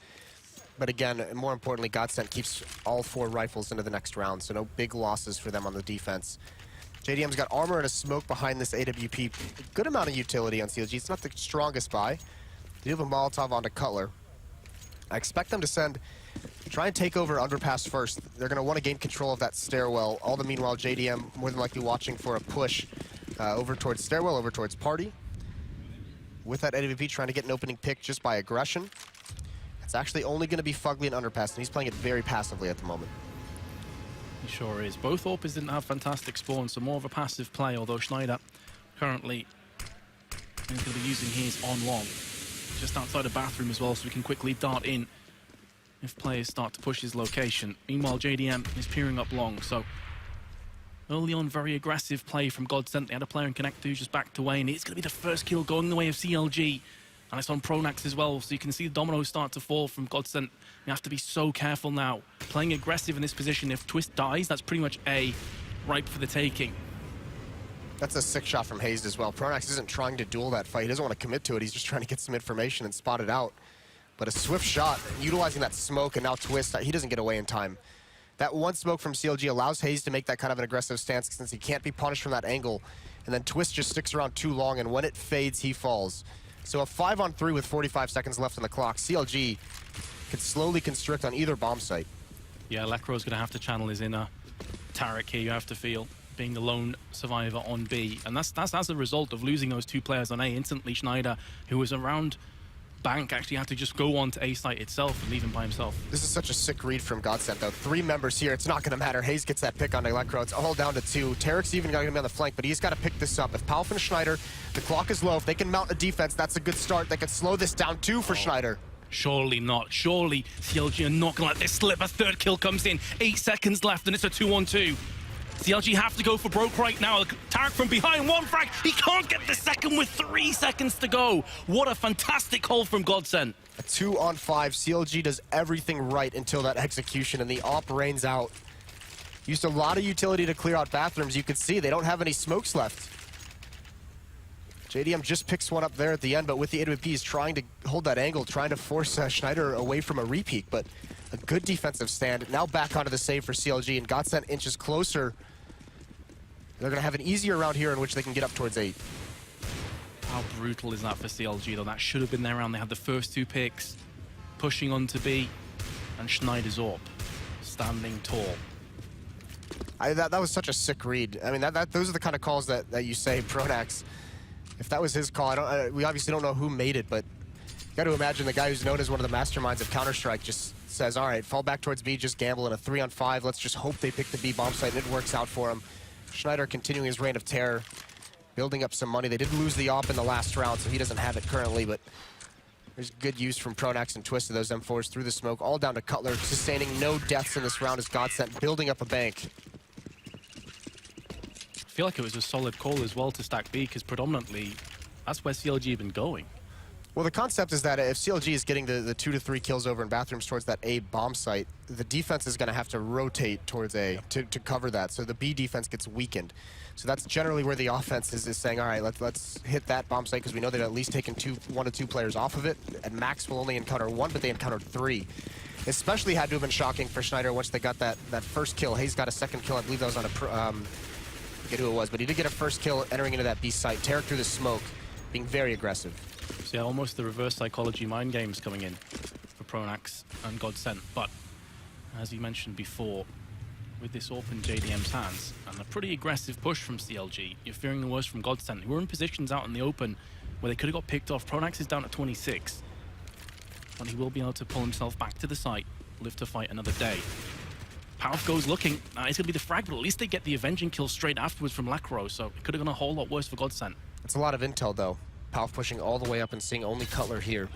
But again, more importantly, GODSENT keeps all 4 rifles into the next round, so no big losses for them on the defense. JDM's got armor and a smoke behind this AWP. Good amount of utility on CLG. It's not the strongest buy. They do have a Molotov onto Cutler. I expect them to try and take over underpass first. They're going to want to gain control of that stairwell. All the meanwhile, JDM more than likely watching for a push over towards stairwell, over towards party. With that AWP trying to get an opening pick just by aggression. It's actually only going to be Fugly and underpass, and he's playing it very passively at the moment. He sure is. Both AWPers didn't have fantastic spawns, so more of a passive play, although Schneider currently is going to be using his on long. Just outside the bathroom as well, so we can quickly dart in if players start to push his location. Meanwhile, JDM is peering up long, so early on, very aggressive play from GODSENT. They had a player in Connect who just backed away, and it's going to be the first kill going the way of CLG. And it's on Pronax as well, so you can see the dominoes start to fall from GODSENT. You have to be so careful now. Playing aggressive in this position, if Twist dies, that's pretty much A, ripe for the taking. That's a sick shot from Hazed as well. Pronax isn't trying to duel that fight. He doesn't want to commit to it. He's just trying to get some information and spot it out. But a swift shot, utilizing that smoke, and now Twist, he doesn't get away in time. That one smoke from CLG allows Hazed to make that kind of an aggressive stance since he can't be punished from that angle. And then Twist just sticks around too long, and when it fades, he falls. So a 5-on-3 with 45 seconds left on the clock. CLG could slowly constrict on either bomb site. Yeah, Lekro's going to have to channel his inner Tarek here, you have to feel. being the lone survivor on B. And that's as a result of losing those 2 players on A. Instantly, Schneider, who was around Bank, actually had to just go on to A site itself and leave him by himself. This is such a sick read from GODSENT, though. 3 members here. It's not going to matter. Hayes gets that pick on Electro. It's all down to 2. Tarek's even going to be on the flank, but he's got to pick this up. If Palf and Schneider, the clock is low. If they can mount a defense, that's a good start. They can slow this down, too, for Schneider. Surely not. Surely CLG are not going to let this slip. A 3rd kill comes in. 8 seconds left, and it's a 2-on-2. CLG have to go for broke right now. Tarek from behind, 1 frag. He can't get the 2nd with 3 seconds to go. What a fantastic hold from GODSENT. A 2-on-5. CLG does everything right until that execution, and the op rains out. Used a lot of utility to clear out bathrooms. You can see they don't have any smokes left. JDM just picks one up there at the end, but with the AWP, he's trying to hold that angle, trying to force Schneider away from a repeat, but a good defensive stand. Now back onto the save for CLG, and GODSENT inches closer. They're going to have an easier round here in which they can get up towards 8. How brutal is that for CLG, though? That should have been their round. They had the first 2 picks, pushing on to B, and Schneider's up, standing tall. That was such a sick read. I mean, those are the kind of calls that you say, Pronax. If that was his call, we obviously don't know who made it, but you got to imagine the guy who's known as one of the masterminds of Counter-Strike just says, all right, fall back towards B, just gamble in a 3-on-5. Let's just hope they pick the B bomb site, and it works out for him. Schneider continuing his reign of terror, building up some money. They did lose the op in the last round, so he doesn't have it currently, but there's good use from Pronax and Twist of those M4s through the smoke, all down to Cutler, sustaining no deaths in this round as GODSENT building up a bank. I feel like it was a solid call as well to stack B, because predominantly that's where CLG have been going. Well, the concept is that if CLG is getting the 2 to 3 kills over in bathrooms towards that A bomb site, the defense is going to have to rotate towards A to cover that, so the B defense gets weakened. So that's generally where the offense is saying, all right, let's hit that bomb site, because we know they've at least taken 1 to 2 players off of it. At max, will only encounter 1, but they encountered 3. Especially had to have been shocking for Schneider once they got that first kill. Hayes got a 2nd kill. I believe that was on a I forget who it was, but he did get a 1st kill entering into that B site. Tarek through the smoke, being very aggressive. So yeah, almost the reverse psychology mind games coming in for Pronax and GODSENT. But as you mentioned before, with this AWP in JDM's hands and a pretty aggressive push from CLG, you're fearing the worst from GODSENT, who were in positions out in the open where they could have got picked off. Pronax is down at 26, but he will be able to pull himself back to the site, live to fight another day. Palf goes looking. It's going to be the frag, but at least they get the avenging kill straight afterwards from Lacro, so it could have gone a whole lot worse for GODSENT. It's a lot of intel, though. Palf pushing all the way up and seeing only Cutler here.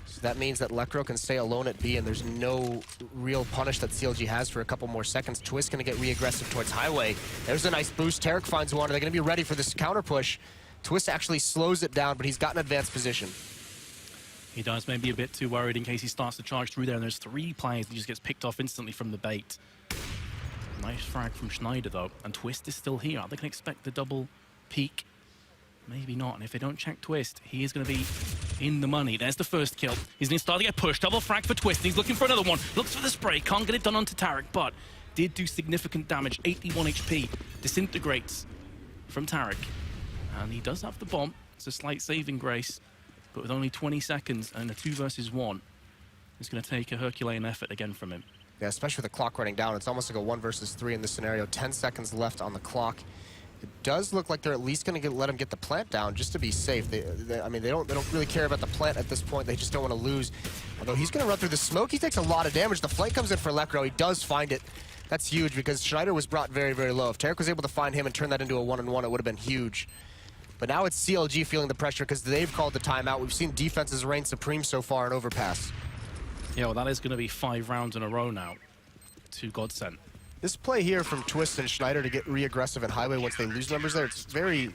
So that means that Lecro can stay alone at B, and there's no real punish that CLG has for a couple more seconds. Twist going to get re-aggressive towards Highway. There's a nice boost. Tarek finds one. They're going to be ready for this counter push. Twist actually slows it down, but he's got an advanced position. He does, maybe a bit too worried in case he starts to charge through there, and there's 3 players. He just gets picked off instantly from the bait. Nice frag from Schneider, though, and Twist is still here. Are they going to expect the double peek? Maybe not, and if they don't check Twist, he is going to be in the money. There's the first kill. He's going to start to get pushed. Double frag for Twist. He's looking for another one. Looks for the spray. Can't get it done onto Tarek, but did do significant damage. 81 HP. Disintegrates from Tarek. And he does have the bomb. It's a slight saving grace, but with only 20 seconds and a 2 versus 1, it's going to take a Herculean effort again from him. Yeah, especially with the clock running down. It's almost like a 1 versus 3 in this scenario. 10 seconds left on the clock. It does look like they're at least going to let him get the plant down just to be safe. I mean, they don't really care about the plant at this point. They just don't want to lose. Although he's going to run through the smoke. He takes a lot of damage. The flank comes in for Lecro. He does find it. That's huge because Schneider was brought very, very low. If Tarek was able to find him and turn that into a 1-on-1, it would have been huge. But now it's CLG feeling the pressure because they've called the timeout. We've seen defenses reign supreme so far in Overpass. Yeah, well, that is going to be 5 rounds in a row now to GODSENT. This play here from Twist and Schneider to get re-aggressive in Highway once they lose members there, it's very,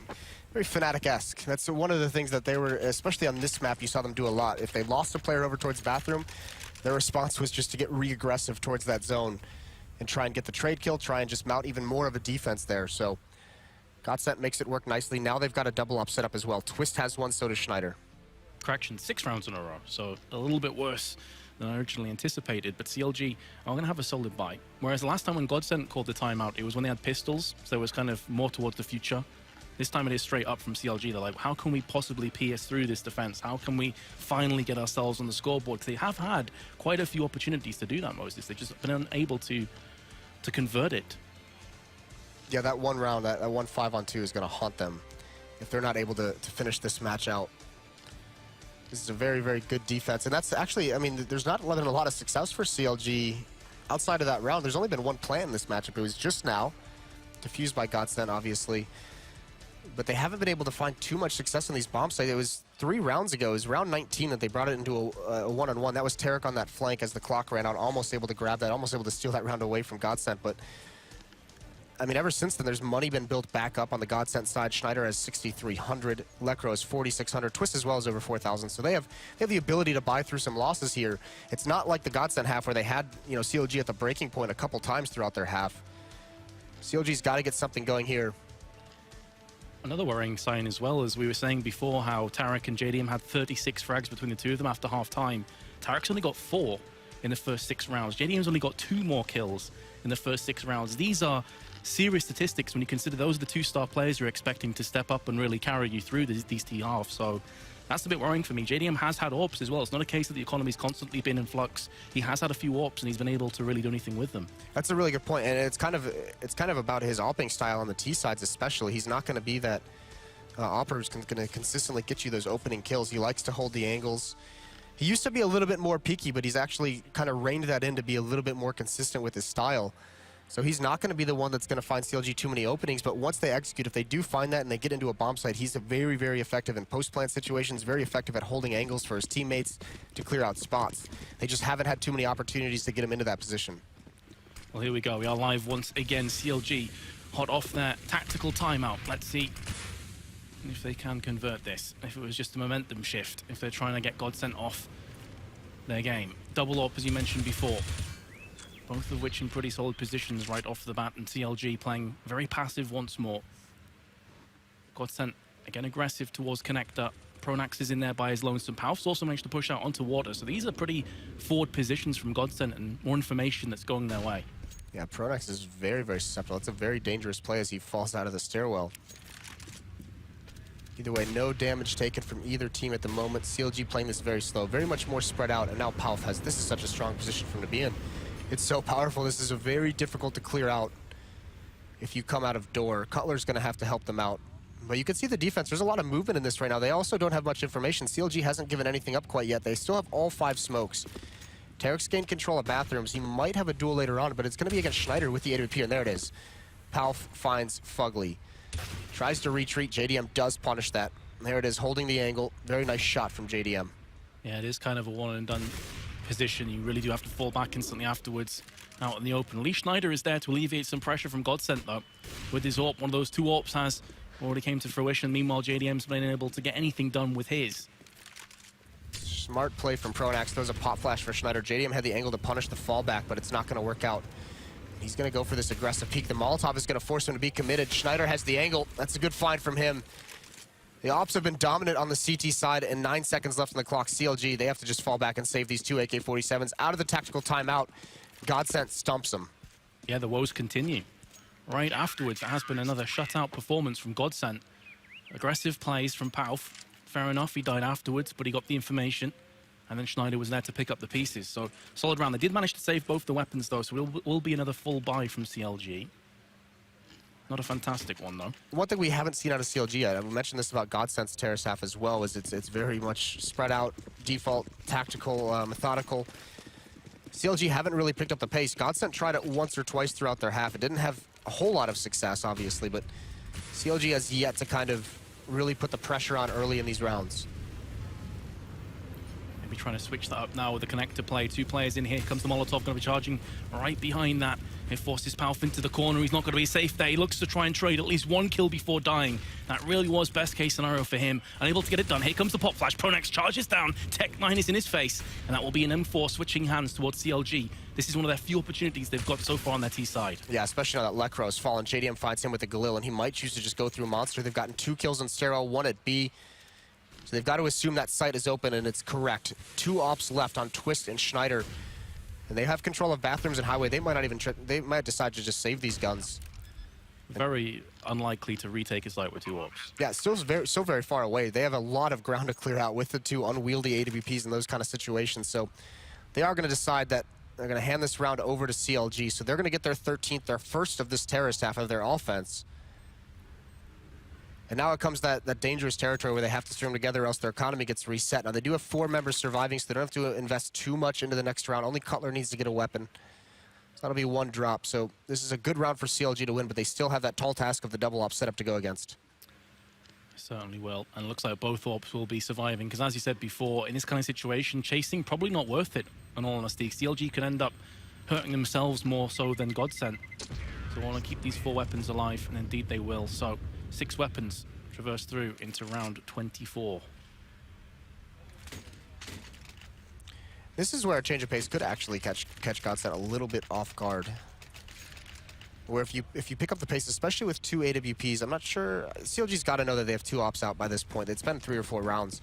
very Fnatic-esque. That's one of the things that they were, especially on this map, you saw them do a lot. If they lost a player over towards Bathroom, their response was just to get re-aggressive towards that zone and try and get the trade kill, try and just mount even more of a defense there. So GODSENT makes it work nicely. Now they've got a double up set up as well. Twist has one, so does Schneider. Correction, 6 rounds in a row, so a little bit worse than I originally anticipated, but CLG are going to have a solid buy. Whereas the last time when GODSENT called the timeout, it was when they had pistols, so it was kind of more towards the future. This time it is straight up from CLG. They're like, how can we possibly pierce through this defense? How can we finally get ourselves on the scoreboard? Because they have had quite a few opportunities to do that, Moses. They've just been unable to convert it. Yeah, that one round, that 1 5-on-2 is going to haunt them if they're not able to finish this match out. This is a very, very good defense. And that's actually, I mean, there's not been a lot of success for CLG outside of that round. There's only been one plant in this matchup. It was just now, defused by GODSENT, obviously. But they haven't been able to find too much success on these bomb sites. It was 3 rounds ago. It was round 19 that they brought it into a one-on-one. That was Tarek on that flank as the clock ran out, almost able to grab that, almost able to steal that round away from GODSENT. But I mean, ever since then, there's money been built back up on the GODSENT side. Schneider has 6,300, Lekro has 4,600, Twist as well as over 4,000. So they have the ability to buy through some losses here. It's not like the GODSENT half where they had, you know, CLG at the breaking point a couple times throughout their half. CLG's got to get something going here. Another worrying sign as well, as we were saying before, how Tarek and JDM had 36 frags between the two of them after half-time. Tarek's only got 4 in the first 6 rounds. JDM's only got 2 more kills in the first 6 rounds. These are serious statistics when you consider those are the 2-star players you're expecting to step up and really carry you through these T-halves. So that's a bit worrying for me. JDM has had AWPs as well. It's not a case that the economy's constantly been in flux. He has had a few AWPs and he's been able to really do anything with them. That's a really good point, and it's kind of about his AWPing style on the T sides especially. He's not going to be that AWPer who's going to consistently get you those opening kills. He likes to hold the angles. He used to be a little bit more peaky, but he's actually kind of reined that in to be a little bit more consistent with his style. So he's not going to be the one that's going to find CLG too many openings, but once they execute, if they do find that and they get into a bomb site, he's very, very effective in post-plant situations, very effective at holding angles for his teammates to clear out spots. They just haven't had too many opportunities to get him into that position. Well, here we go. We are live once again. CLG hot off their tactical timeout. Let's see if they can convert this. If it was just a momentum shift, if they're trying to get GODSENT off their game. Double AWP, as you mentioned before. Both of which in pretty solid positions right off the bat, and CLG playing very passive once more. GODSENT again aggressive towards connector. Pronax is in there by his lonesome. Pauf's also managed to push out onto water, so these are pretty forward positions from GODSENT and more information that's going their way. Yeah, Pronax is very, very susceptible. It's a very dangerous play as he falls out of the stairwell. Either way, no damage taken from either team at the moment. CLG playing this very slow, very much more spread out, and now Pauf has, this is such a strong position for him to be in. It's so powerful. This is a very difficult to clear out if you come out of door. Cutler's going to have to help them out. But you can see the defense. There's a lot of movement in this right now. They also don't have much information. CLG hasn't given anything up quite yet. They still have all 5 smokes. Tarek's gained control of bathrooms. He might have a duel later on, but it's going to be against Schneider with the AWP, and there it is. Pauf finds Fugly. Tries to retreat. JDM does punish that. There it is, holding the angle. Very nice shot from JDM. Yeah, it is kind of a one-and-done position. You really do have to fall back instantly afterwards out in the open. Lee Schneider is there to alleviate some pressure from GODSENT though. With his AWP, one of those 2 AWPs has already came to fruition. Meanwhile, JDM's been able to get anything done with his. Smart play from Pronax. Throws a pop flash for Schneider. JDM had the angle to punish the fallback, but it's not going to work out. He's going to go for this aggressive peek. The Molotov is going to force him to be committed. Schneider has the angle. That's a good find from him. The Ops have been dominant on the CT side, and 9 seconds left on the clock. CLG, they have to just fall back and save these 2 AK-47s out of the tactical timeout. GODSENT stumps them. Yeah, the woes continue. Right afterwards, there has been another shutout performance from GODSENT. Aggressive plays from Pauf. Fair enough, he died afterwards, but he got the information. And then Schneider was there to pick up the pieces. So, solid round. They did manage to save both the weapons, though, so it will be another full buy from CLG. Not a fantastic one, though. One thing we haven't seen out of CLG yet, and we mentioned this about GODSENT's terrace half as well, is it's very much spread out, default, tactical, methodical. CLG haven't really picked up the pace. GODSENT tried it once or twice throughout their half. It didn't have a whole lot of success, obviously, but CLG has yet to kind of really put the pressure on early in these rounds. Maybe trying to switch that up now with the connector play. 2 players in here. Comes the Molotov, going to be charging right behind that. It forces Pauf into the corner. He's not going to be safe there. He looks to try and trade at least 1 kill before dying. That really was best case scenario for him. Unable to get it done. Here comes the pop flash. Pronax charges down. Tech9 is in his face. And that will be an M4 switching hands towards CLG. This is one of their few opportunities they've got so far on their T side. Yeah, especially now that Lekro has fallen. JDM finds him with the Galil, and he might choose to just go through Monster. They've gotten 2 kills on Sterile, 1 at B. So they've got to assume that site is open, and it's correct. 2 ops left on Twist and Schneider. And they have control of bathrooms and highway. They might not even they might decide to just save these guns. Very unlikely to retake a site with 2 AWPs. Yeah, still very far away. They have a lot of ground to clear out with the 2 unwieldy AWPs in those kind of situations. So they are going to decide that They're going to hand this round over to CLG, so they're going to get their 13th, their first of this terrorist half of their offense. And now it comes that dangerous territory where they have to string together or else their economy gets reset. Now, they do have 4 members surviving, so they don't have to invest too much into the next round. Only Cutler needs to get a weapon. So that'll be 1 drop. So this is a good round for CLG to win, but they still have that tall task of the double op set up to go against. Certainly will, and it looks like both ops will be surviving, because as you said before, in this kind of situation, chasing probably not worth it, in all honesty. CLG could end up hurting themselves more so than GODSENT. So want to keep these 4 weapons alive, and indeed they will. So 6 weapons traverse through into round 24. This is where a change of pace could actually catch GODSENT a little bit off guard. Where if you pick up the pace, especially with 2 AWPs, I'm not sure, CLG's got to know that they have 2 ops out by this point. It's been 3 or 4 rounds.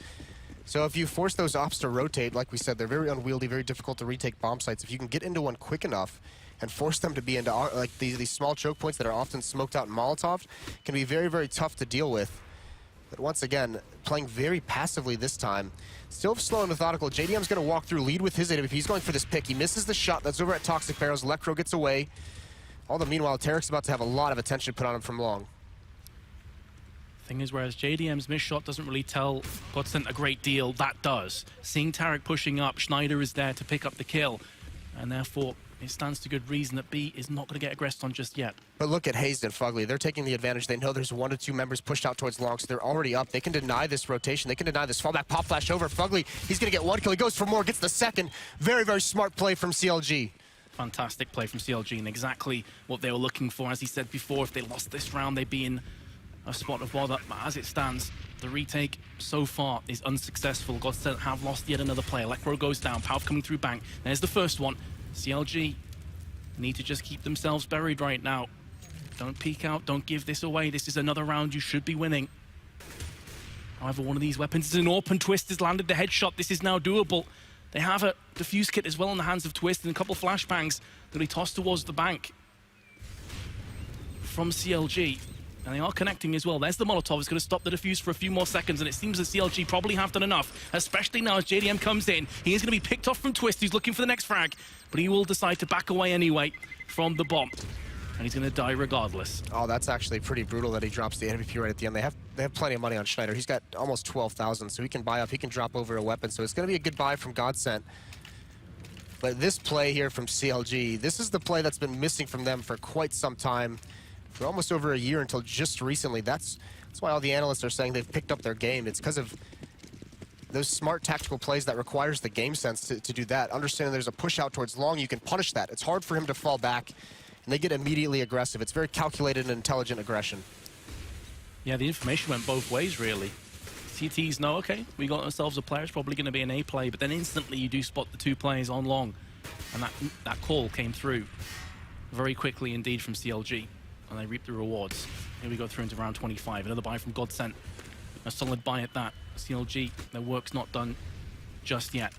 So if you force those ops to rotate, like we said, they're very unwieldy, very difficult to retake bomb sites. If you can get into one quick enough and force them to be into like these small choke points that are often smoked out in Molotov, can be very, very tough to deal with. But once again, playing very passively this time. Still slow and methodical. JDM's going to walk through, lead with his AWP. He's going for this pick. He misses the shot. That's over at Toxic Barrels. Electro gets away. All the meanwhile, Tarek's about to have a lot of attention put on him from long. Thing is, whereas JDM's missed shot doesn't really tell GODSENT a great deal, that does. Seeing Tarek pushing up, Schneider is there to pick up the kill, and therefore it stands to good reason that B is not going to get aggressed on just yet. But look at Hazed and Fugly. They're taking the advantage. They know there's 1 to 2 members pushed out towards long, so they're already up. They can deny this rotation. They can deny this fallback pop flash over. Fugly, he's going to get 1 kill. He goes for more, gets the second. Very, very smart play from CLG. Fantastic play from CLG, and exactly what they were looking for. As he said before, if they lost this round, they'd be in a spot of bother. But as it stands, the retake so far is unsuccessful. GODSENT have lost yet another player. Lekro goes down, Palv coming through bank. There's the first one. CLG need to just keep themselves buried right now. Don't peek out, don't give this away. This is another round you should be winning. However, one of these weapons is an open. Twist has landed the headshot. This is now doable. They have a defuse kit as well in the hands of Twist, and a couple flashbangs that he tossed towards the bank from CLG. And they are connecting as well. There's the Molotov. It's going to stop the defuse for a few more seconds, and it seems that CLG probably have done enough, especially now as JDM comes in. He is going to be picked off from Twist, who's looking for the next frag, but he will decide to back away anyway from the bomb. And he's going to die regardless. Oh, that's actually pretty brutal that he drops the MVP right at the end. They have plenty of money on Schneider. He's got almost 12,000, so he can buy up. He can drop over a weapon, so it's going to be a good buy from GODSENT. But this play here from CLG, this is the play that's been missing from them for quite some time, for almost over a year until just recently. That's why all the analysts are saying they've picked up their game. It's because of those smart tactical plays that requires the game sense to do that. Understanding there's a push out towards long, you can punish that. It's hard for him to fall back, and they get immediately aggressive. It's very calculated and intelligent aggression. Yeah, the information went both ways, really. CTs know, okay, we got ourselves a player, it's probably going to be an A play, but then instantly you do spot the 2 players on long, and that call came through very quickly indeed from CLG, and they reap the rewards. Here we go through into round 25. Another buy from GODSENT. A solid buy at that. CLG, their work's not done just yet.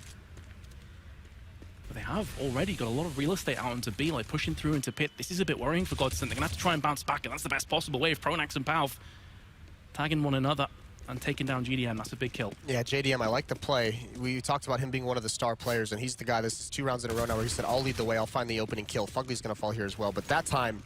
But they have already got a lot of real estate out into B, like pushing through into pit. This is a bit worrying for GODSENT. They're going to have to try and bounce back, and that's the best possible way of Pronax and Palv tagging one another and taking down GDM. That's a big kill. Yeah, JDM, I like the play. We talked about him being one of the star players, and he's the guy, this is 2 rounds in a row now where he said, I'll lead the way, I'll find the opening kill. Fugly's going to fall here as well, but that time,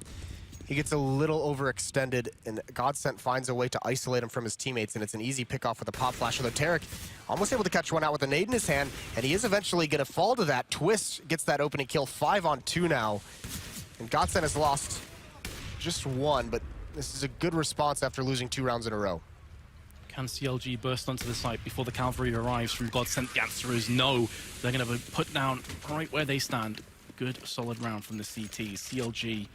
he gets a little overextended, and GODSENT finds a way to isolate him from his teammates, and it's an easy pick-off with a pop flash. Although Tarek almost able to catch one out with a nade in his hand, and he is eventually going to fall to that. Twist gets that opening kill, 5 on 2 now. And GODSENT has lost just 1, but this is a good response after losing 2 rounds in a row. Can CLG burst onto the site before the cavalry arrives from GODSENT? The answer is no. They're going to be put down right where they stand. Good, solid round from the CTs. CLG,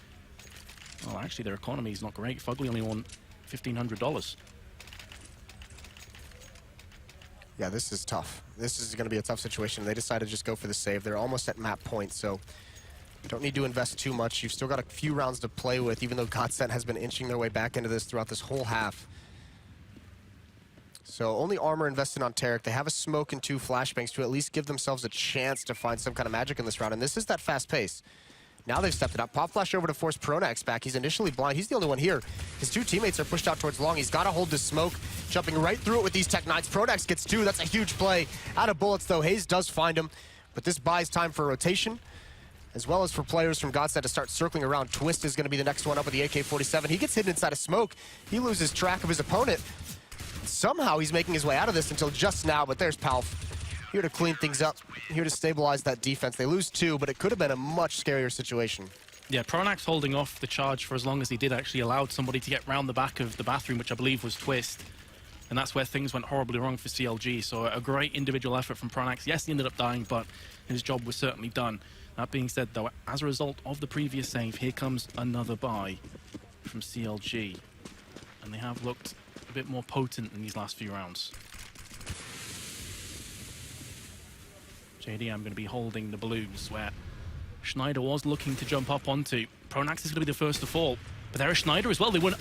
well, actually, their economy is not great. Fugly only won $1,500. Yeah, this is tough. This is going to be a tough situation. They decided to just go for the save. They're almost at map point, so don't need to invest too much. You've still got a few rounds to play with, even though GODSENT has been inching their way back into this throughout this whole half. So only armor invested on Tarek. They have a smoke and 2 flashbangs to at least give themselves a chance to find some kind of magic in this round, and this is that fast pace. Now they've stepped it up. Pop flash over to force Pronax back. He's initially blind. He's the only one here. His 2 teammates are pushed out towards long. He's got to hold this smoke, jumping right through it with these Tech Knights. Pronax gets 2. That's a huge play. Out of bullets, though. Hayes does find him, but this buys time for rotation. as well as for players from GODSENT to start circling around. Twist is going to be the next one up with the AK-47. He gets hidden inside a smoke. He loses track of his opponent. Somehow he's making his way out of this until just now, but there's Palf. Here to clean things up, here to stabilize that defense. They lose 2, but it could have been a much scarier situation. Yeah, Pronax holding off the charge for as long as he did actually allowed somebody to get round the back of the bathroom, which I believe was Twist. And that's where things went horribly wrong for CLG. So a great individual effort from Pronax. Yes, he ended up dying, but his job was certainly done. That being said, though, as a result of the previous save, here comes another buy from CLG. And they have looked a bit more potent in these last few rounds. JDM going to be holding the balloons where Schneider was looking to jump up onto. Pronax is going to be the first to fall. But there is Schneider as well. They weren't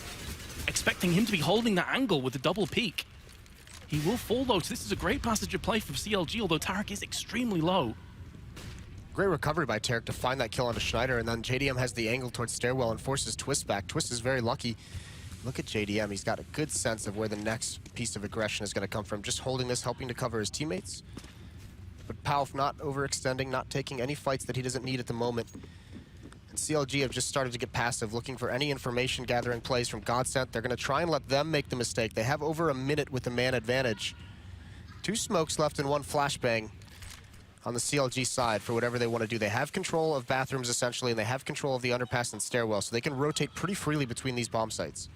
expecting him to be holding that angle with the double peak. He will fall though, so this is a great passage of play from CLG, although Tarek is extremely low. Great recovery by Tarek to find that kill onto Schneider, and then JDM has the angle towards Stairwell and forces Twist back. Twist is very lucky. Look at JDM, he's got a good sense of where the next piece of aggression is going to come from. Just holding this, helping to cover his teammates. But Palf not overextending, not taking any fights that he doesn't need at the moment. And CLG have just started to get passive, looking for any information gathering plays from GODSENT. They're going to try and let them make the mistake. They have over a minute with the man advantage. 2 smokes left and 1 flashbang on the CLG side for whatever they want to do. They have control of bathrooms essentially, and they have control of the underpass and stairwell, so they can rotate pretty freely between these bomb sites.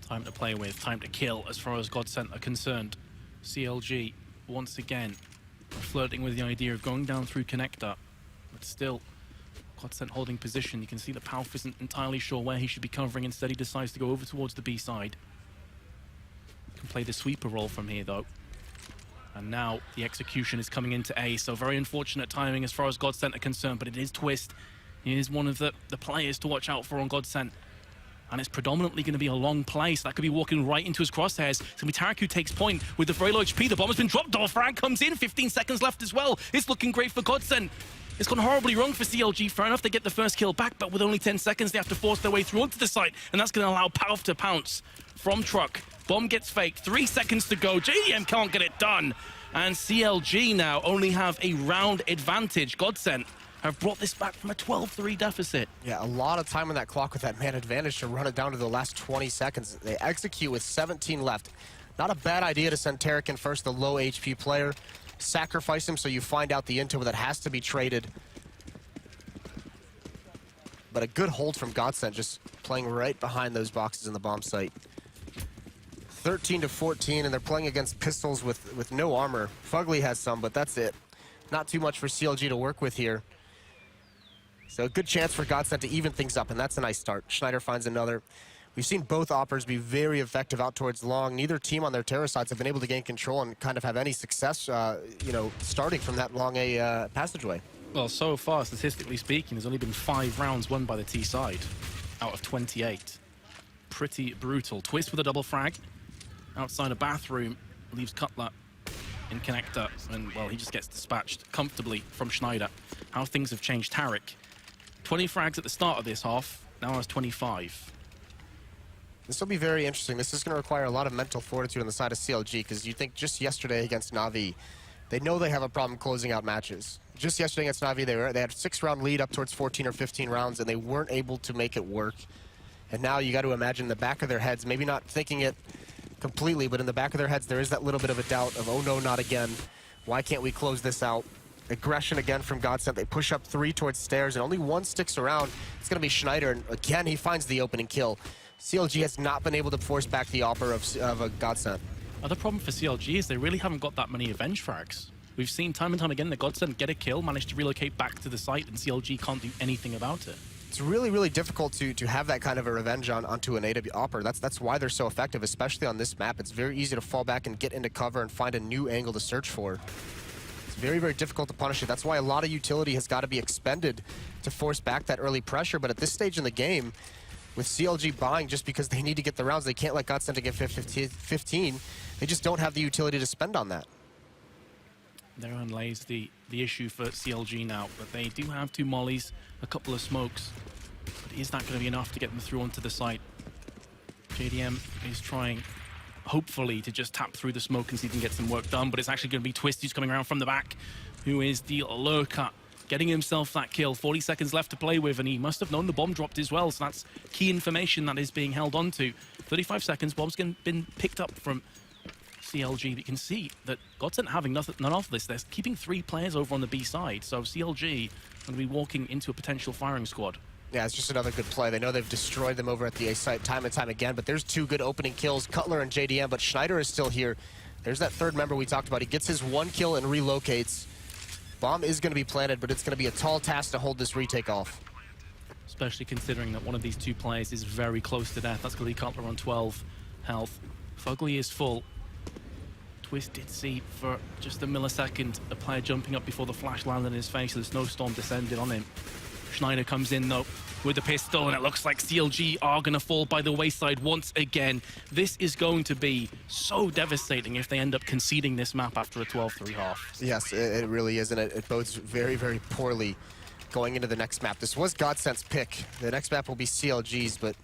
Time to play with, time to kill as far as GODSENT are concerned. CLG, once again, are flirting with the idea of going down through connector, but still, GODSENT holding position. You can see that Palf isn't entirely sure where he should be covering. Instead, he decides to go over towards the B side. Can play the sweeper role from here, though. And now the execution is coming into A, so very unfortunate timing as far as GODSENT are concerned, but it is Twist. He is one of the players to watch out for on GODSENT. And it's predominantly going to be a long play, so that could be walking right into his crosshairs. It's going to be Tarek who takes point with the very low HP. The bomb has been dropped. Double frag comes in. 15 seconds left as well. It's looking great for GODSENT. It's gone horribly wrong for CLG. Fair enough, they get the first kill back, but with only 10 seconds, they have to force their way through onto the site, and that's going to allow Palf to pounce from truck. Bomb gets faked. 3 seconds to go. JDM can't get it done. And CLG now only have a round advantage. GODSENT have brought this back from a 12-3 deficit. Yeah, a lot of time on that clock with that man advantage to run it down to the last 20 seconds. They execute with 17 left. Not a bad idea to send Tarek in first, the low HP player. Sacrifice him so you find out the intel that has to be traded. But a good hold from GODSENT, just playing right behind those boxes in the bomb site. 13-14, and they're playing against pistols with no armor. Fugly has some, but that's it. Not too much for CLG to work with here. So a good chance for GODSENT to even things up, and that's a nice start. Schneider finds another. We've seen both oppers be very effective out towards long. Neither team on their terror sides have been able to gain control and kind of have any success, you know, starting from that long a passageway. Well, so far, statistically speaking, there's only been 5 rounds won by the T side out of 28. Pretty brutal. Twist with a double frag outside a bathroom, leaves Cutler in connector, and, well, he just gets dispatched comfortably from Schneider. How things have changed. Tarek, 20 frags at the start of this half, now has 25. This will be very interesting. This is going to require a lot of mental fortitude on the side of CLG, because you think just yesterday against Na'Vi, they know they have a problem closing out matches. Just yesterday against Na'Vi, they had a 6-round lead up towards 14 or 15 rounds, and they weren't able to make it work. And now you got to imagine in the back of their heads, maybe not thinking it completely, but in the back of their heads, there is that little bit of a doubt of, oh no, not again. Why can't we close this out? Aggression again from GODSENT. They push up 3 towards stairs, and only 1 sticks around. It's going to be Schneider, and again, he finds the opening kill. CLG has not been able to force back the offer of a GODSENT. Other problem for CLG is they really haven't got that many avenge frags. We've seen time and time again that GODSENT get a kill, manage to relocate back to the site, and CLG can't do anything about it. It's really, really difficult to have that kind of a revenge onto an AW opper. That's why they're so effective, especially on this map. It's very easy to fall back and get into cover and find a new angle to search for. It's very, very difficult to punish it. That's why a lot of utility has got to be expended to force back that early pressure. But at this stage in the game, with CLG buying just because they need to get the rounds, they can't let GODSENT to get 15. They just don't have the utility to spend on that. Therein lays the issue for CLG now, but they do have 2 mollies, a couple of smokes, but is that going to be enough to get them through onto the site? JDM is trying, hopefully, to just tap through the smoke and see if he can get some work done, but it's actually going to be Twist who's coming around from the back, who is the lurker getting himself that kill. 40 seconds left to play with, and he must have known the bomb dropped as well, so that's key information that is being held on to. 35 seconds, bomb's been picked up from CLG, but you can see that GODSENT having none of this. They're keeping 3 players over on the B side, so CLG going to be walking into a potential firing squad. Yeah, it's just another good play. They know they've destroyed them over at the A site time and time again, but there's 2 good opening kills, Cutler and JDM, but Schneider is still here. There's that 3rd member we talked about. He gets his 1 kill and relocates. Bomb is going to be planted, but it's going to be a tall task to hold this retake off. Especially considering that one of these 2 players is very close to death. That's going to be Cutler on 12 health. Fugly is full. Twist did see for just a millisecond a player jumping up before the flash landed in his face, so the snowstorm descended on him. Schneider comes in though with the pistol, and it looks like CLG are going to fall by the wayside once again. This is going to be so devastating if they end up conceding this map after a 12-3 half. Yes, it really is, and it bodes very, very poorly going into the next map. This was GODSENT's pick. The next map will be CLG's, but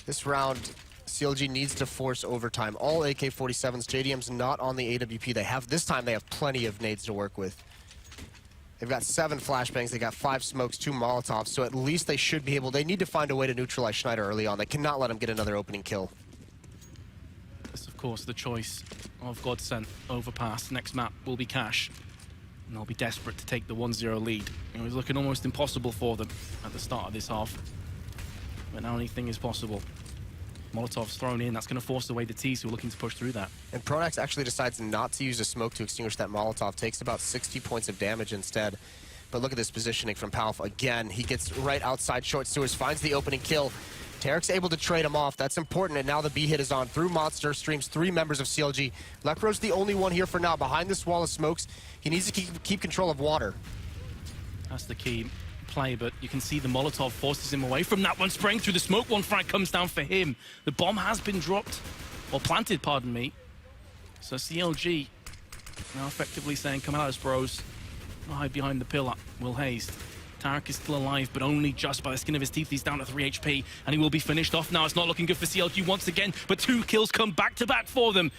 this round, CLG needs to force overtime. All AK-47s, JDM's not on the AWP. This time they have plenty of nades to work with. They've got 7 flashbangs, they got 5 smokes, 2 Molotovs, so at least they should be able, they need to find a way to neutralize Schneider early on. They cannot let him get another opening kill. That's of course the choice of GODSENT. Overpass. Next map will be Cash, and they'll be desperate to take the 1-0 lead. It was looking almost impossible for them at the start of this half, but now anything is possible. Molotov's thrown in. That's going to force away the T's who are looking to push through that. And Pronax actually decides not to use a smoke to extinguish that Molotov. Takes about 60 points of damage instead. But look at this positioning from Palf. Again, he gets right outside short sewers, finds the opening kill. Tarek's able to trade him off. That's important, and now the B hit is on through Monster, streams 3 members of CLG. Lekro's the only one here for now. Behind this wall of smokes, he needs to keep control of water. That's the key play, but you can see the Molotov forces him away from that one. Spraying through the smoke, 1 frag comes down for him. The bomb has been dropped, or planted, pardon me. So CLG now effectively saying, come at us, bros. Don't hide behind the pillar. Will Hayes. Tarek is still alive, but only just by the skin of his teeth. He's down to 3 HP, and he will be finished off now. It's not looking good for CLG once again, but 2 kills come back to back for them.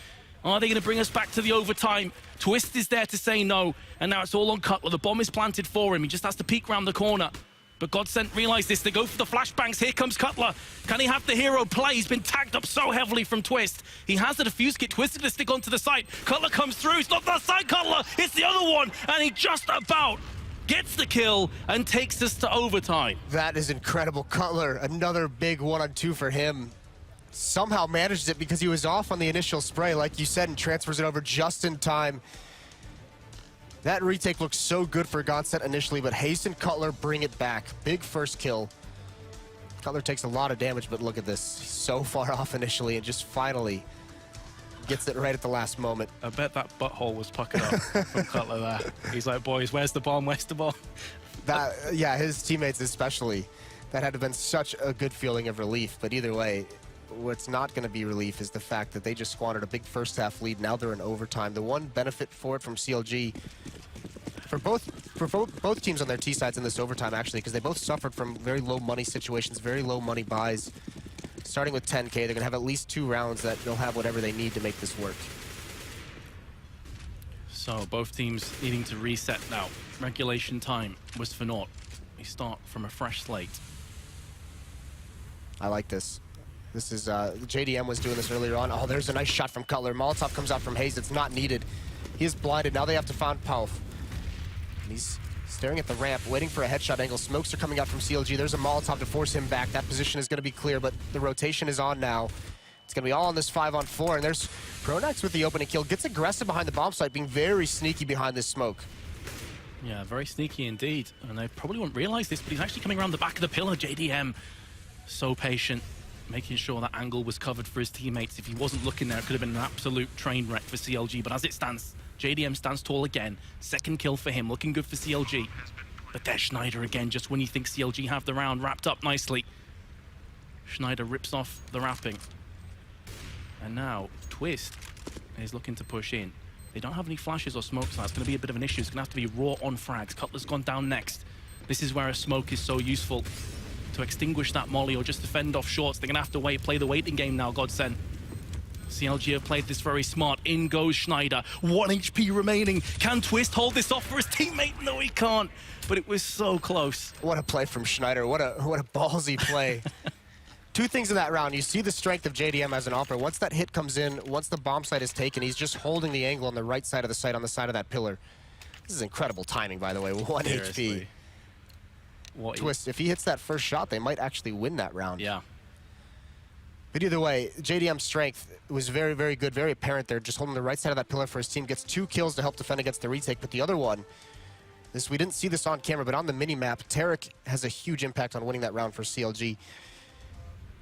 Are they going to bring us back to the overtime? Twist is there to say no, and now it's all on Cutler. The bomb is planted for him. He just has to peek round the corner. But GODSENT realize this. They go for the flashbangs. Here comes Cutler. Can he have the hero play? He's been tagged up so heavily from Twist. He has the defuse kit. Twisted to stick onto the site. Cutler comes through. It's not that side, Cutler. It's the other one. And he just about gets the kill and takes us to overtime. That is incredible. Cutler, another big 1-on-2 for him. Somehow managed it because he was off on the initial spray, like you said, and transfers it over just in time. That retake looks so good for GODSENT initially, but Hayes and Cutler bring it back. Big first kill. Cutler takes a lot of damage, but look at this. He's so far off initially and just finally gets it right at the last moment. I bet that butthole was puckered up from Cutler there. He's like, boys, where's the bomb? Where's the bomb? Yeah, his teammates especially. That had to have been such a good feeling of relief, but either way, what's not going to be relief is the fact that they just squandered a big first half lead. Now they're in overtime. The one benefit for it from CLG, for both teams on their T sides in this overtime actually, because they both suffered from very low money situations, very low money buys. Starting with 10K, they're going to have at least 2 rounds that they'll have whatever they need to make this work. So both teams needing to reset now. Regulation time was for naught. We start from a fresh slate. I like this. This is, JDM was doing this earlier on. Oh, there's a nice shot from Cutler. Molotov comes out from Hayes. It's not needed. He is blinded. Now they have to find Palf. And he's staring at the ramp, waiting for a headshot angle. Smokes are coming out from CLG. There's a Molotov to force him back. That position is going to be clear, but the rotation is on now. It's going to be all on this 5-on-4, and there's Pronax with the opening kill. Gets aggressive behind the bomb site, being very sneaky behind this smoke. Yeah, very sneaky indeed. And they probably won't realize this, but he's actually coming around the back of the pillar. JDM, so patient, making sure that angle was covered for his teammates. If he wasn't looking there, it could have been an absolute train wreck for CLG. But as it stands, JDM stands tall again. 2nd kill for him, looking good for CLG. But there's Schneider again, just when you think CLG have the round wrapped up nicely. Schneider rips off the wrapping. And now, Twist is looking to push in. They don't have any flashes or smoke, so it's going to be a bit of an issue. It's going to have to be raw on frags. Cutler's gone down next. This is where a smoke is so useful to extinguish that molly or just to fend off shorts. They're going to have to play the waiting game now, GODSENT. CLG have played this very smart. In goes Schneider. 1 HP remaining. Can Twist hold this off for his teammate? No, he can't. But it was so close. What a play from Schneider. What a ballsy play. Two things in that round. You see the strength of JDM as an operator. Once that hit comes in, once the bomb site is taken, he's just holding the angle on the right side of the site, on the side of that pillar. This is incredible timing, by the way. 1 Seriously. HP. Twist, if he hits that first shot, they might actually win that round. Yeah. But either way, JDM's strength was very, very good, very apparent there. Just holding the right side of that pillar for his team. Gets 2 kills to help defend against the retake. But the other one, we didn't see this on camera, but on the mini-map, Tarek has a huge impact on winning that round for CLG.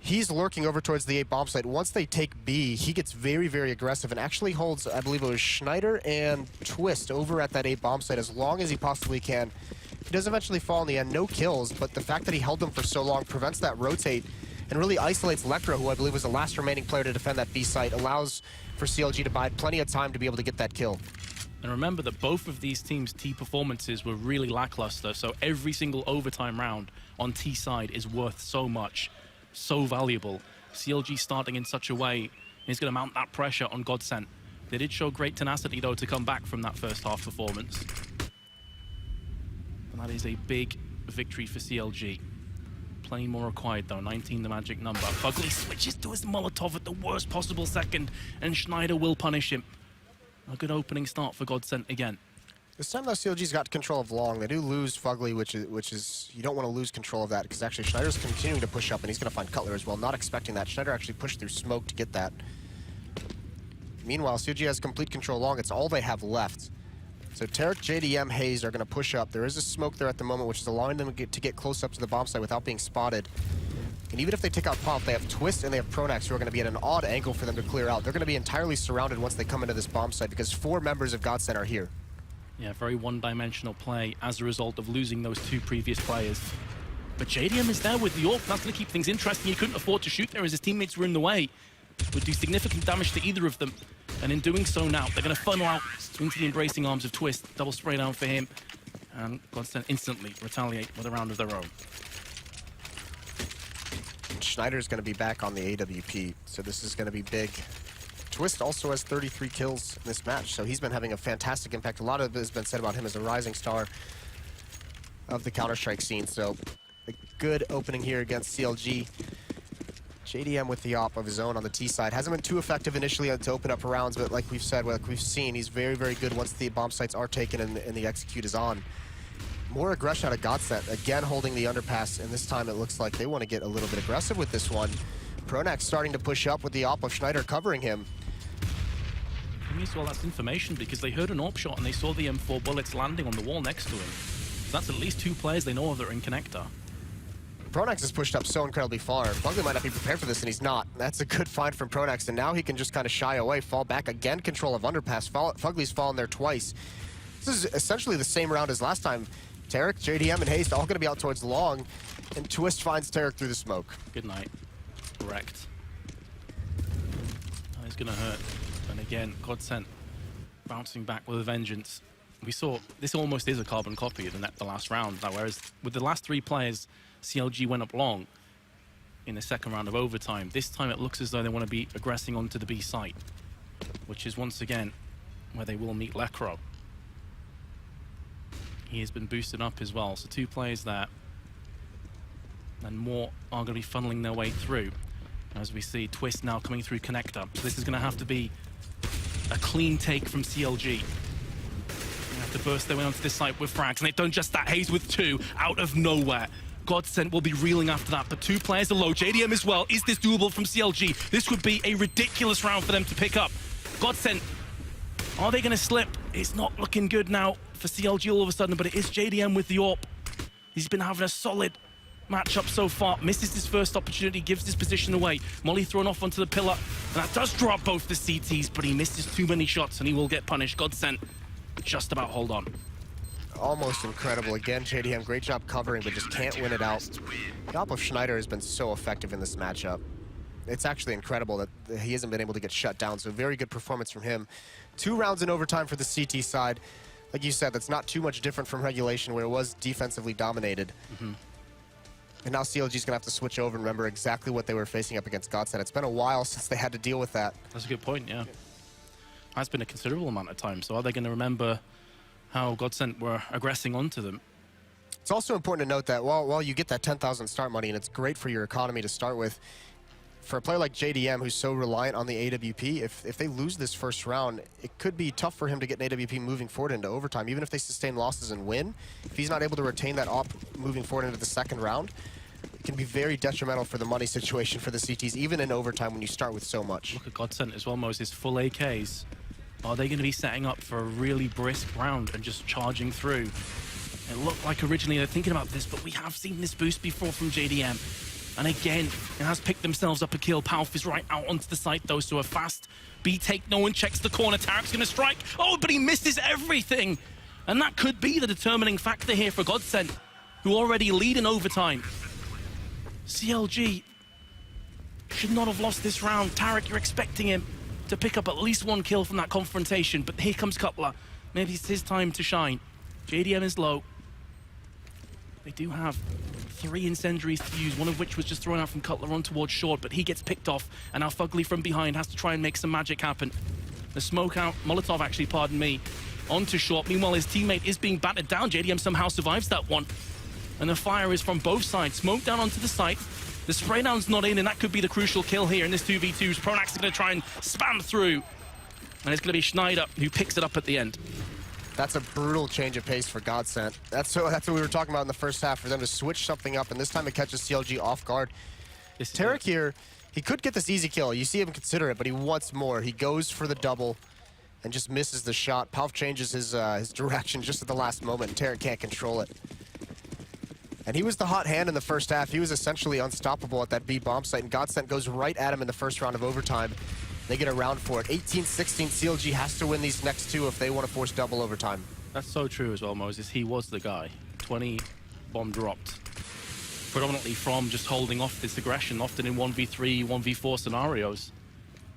He's lurking over towards the A bomb site. Once they take B, he gets very, very aggressive and actually holds, I believe it was Schneider and Twist over at that A bomb site as long as he possibly can. He does eventually fall in the end, no kills, but the fact that he held them for so long prevents that rotate and really isolates Lekra, who I believe was the last remaining player to defend that B site, allows for CLG to bide plenty of time to be able to get that kill. And remember that both of these teams' T performances were really lackluster, so every single overtime round on T side is worth so much. So valuable. CLG starting in such a way is going to mount that pressure on GODSENT. They did show great tenacity, though, to come back from that first half performance. And that is a big victory for CLG. Plenty more required, though. 19, the magic number. Fugly switches to his Molotov at the worst possible second, and Schneider will punish him. A good opening start for GODSENT again. This time, though, CLG's got control of long. They do lose Fugly, which is you don't want to lose control of that, because actually Schneider's continuing to push up, and he's going to find Cutler as well. Not expecting that. Schneider actually pushed through smoke to get that. Meanwhile, CLG has complete control long. It's all they have left. So Tarek, JDM, Hayes are going to push up. There is a smoke there at the moment, which is allowing them to get close up to the bomb site without being spotted. And even if they take out Pomp, they have Twist and they have Pronax, who are going to be at an odd angle for them to clear out. They're going to be entirely surrounded once they come into this bomb site, because 4 members of GODSENT are here. Yeah, very one-dimensional play as a result of losing those 2 previous players. But JDM is there with the AWP. That's going to keep things interesting. He couldn't afford to shoot there as his teammates were in the way. Would do significant damage to either of them. And in doing so now, they're going to funnel out into the embracing arms of Twist. Double spray down for him. And GODSENT instantly retaliate with a round of their own. Schneider's going to be back on the AWP, so this is going to be big. Twist also has 33 kills in this match, so he's been having a fantastic impact. A lot of it has been said about him as a rising star of the Counter-Strike scene, so a good opening here against CLG. JDM with the op of his own on the T side. Hasn't been too effective initially to open up rounds, but like we've said, like we've seen, he's very, very good once the bomb sites are taken and the execute is on. More aggression out of GODSENT, again holding the underpass, and this time it looks like they want to get a little bit aggressive with this one. Pronax starting to push up with the op of Schneider covering him. Well, that's information, because they heard an AWP shot and they saw the M4 bullets landing on the wall next to him. So that's at least 2 players they know of that are in connector. Pronax has pushed up so incredibly far. Fugly might not be prepared for this, and he's not. That's a good find from Pronax, and now he can just kind of shy away, fall back. Again, control of underpass. Fugly's fallen there twice. This is essentially the same round as last time. Tarek, JDM, and Hayes all going to be out towards long, and Twist finds Tarek through the smoke. Good night. Correct. That is going to hurt. And again, GODSENT bouncing back with a vengeance. We saw this almost is a carbon copy of the last round. Now, whereas with the last 3 players, CLG went up long in the second round of overtime. This time it looks as though they want to be aggressing onto the B site, which is once again where they will meet Lekra. He has been boosted up as well, so 2 players there. And more are going to be funneling their way through. As we see, Twist now coming through connector. So this is going to have to be a clean take from CLG. They have to burst their way onto this site with frags, and they've done just that. Hayes with 2 out of nowhere. GODSENT will be reeling after that, but 2 players are low. JDM as well. Is this doable from CLG? This would be a ridiculous round for them to pick up. GODSENT, are they going to slip? It's not looking good now for CLG all of a sudden, but it is JDM with the AWP. He's been having a solid matchup so far. Misses his first opportunity, gives his position away. Molly thrown off onto the pillar, and that does drop both the CTs, but he misses too many shots, and he will get punished. GODSENT just about hold on. Almost incredible. Again, JDM, great job covering, but just can't win it out. The op of Schneider has been so effective in this matchup. It's actually incredible that he hasn't been able to get shut down, so very good performance from him. 2 rounds in overtime for the CT side. Like you said, that's not too much different from regulation, where it was defensively dominated. And now CLG's gonna have to switch over and remember exactly what they were facing up against GODSENT. It's been a while since they had to deal with that. That's a good point, yeah. That's been a considerable amount of time, so are they going to remember how GODSENT were aggressing onto them? It's also important to note that while you get that 10,000 start money, and it's great for your economy to start with, for a player like JDM who's so reliant on the AWP, if they lose this first round, it could be tough for him to get an AWP moving forward into overtime. Even if they sustain losses and win, if he's not able to retain that op moving forward into the second round, it can be very detrimental for the money situation for the CTs, even in overtime when you start with so much. Look at GODSENT as well, Moses, full AKs. Are they going to be setting up for a really brisk round and just charging through? It looked like originally they're thinking about this, but we have seen this boost before from JDM. And again, it has picked themselves up a kill. Palf is right out onto the site, though, so a fast B take. No one checks the corner. Tarek's going to strike. Oh, but he misses everything. And that could be the determining factor here for GODSENT, who already lead in overtime. CLG should not have lost this round. Tarek, you're expecting him to pick up at least one kill from that confrontation, but here comes Cutler. Maybe it's his time to shine. JDM is low. They do have 3 incendiaries to use, one of which was just thrown out from Cutler on towards short, but he gets picked off, and now Fugly from behind has to try and make some magic happen. The smoke out, Molotov actually, pardon me, onto short. Meanwhile, his teammate is being battered down. JDM somehow survives that one. And the fire is from both sides. Smoke down onto the site. The spray down's not in, and that could be the crucial kill here in this 2v2. Pronax is going to try and spam through. And it's going to be Schneider who picks it up at the end. That's a brutal change of pace for GODSENT. That's what we were talking about in the first half, for them to switch something up, and this time it catches CLG off guard. Tarek here, he could get this easy kill. You see him consider it, but he wants more. He goes for the double and just misses the shot. Palf changes his direction just at the last moment, and Tarek can't control it. And he was the hot hand in the first half. He was essentially unstoppable at that B bomb site, and GODSENT goes right at him in the first round of overtime. They get a round for it. 18-16, CLG has to win these next 2 if they want to force double overtime. That's so true as well, Moses. He was the guy. 20 bomb dropped. Predominantly from just holding off this aggression, often in 1v3, 1v4 scenarios.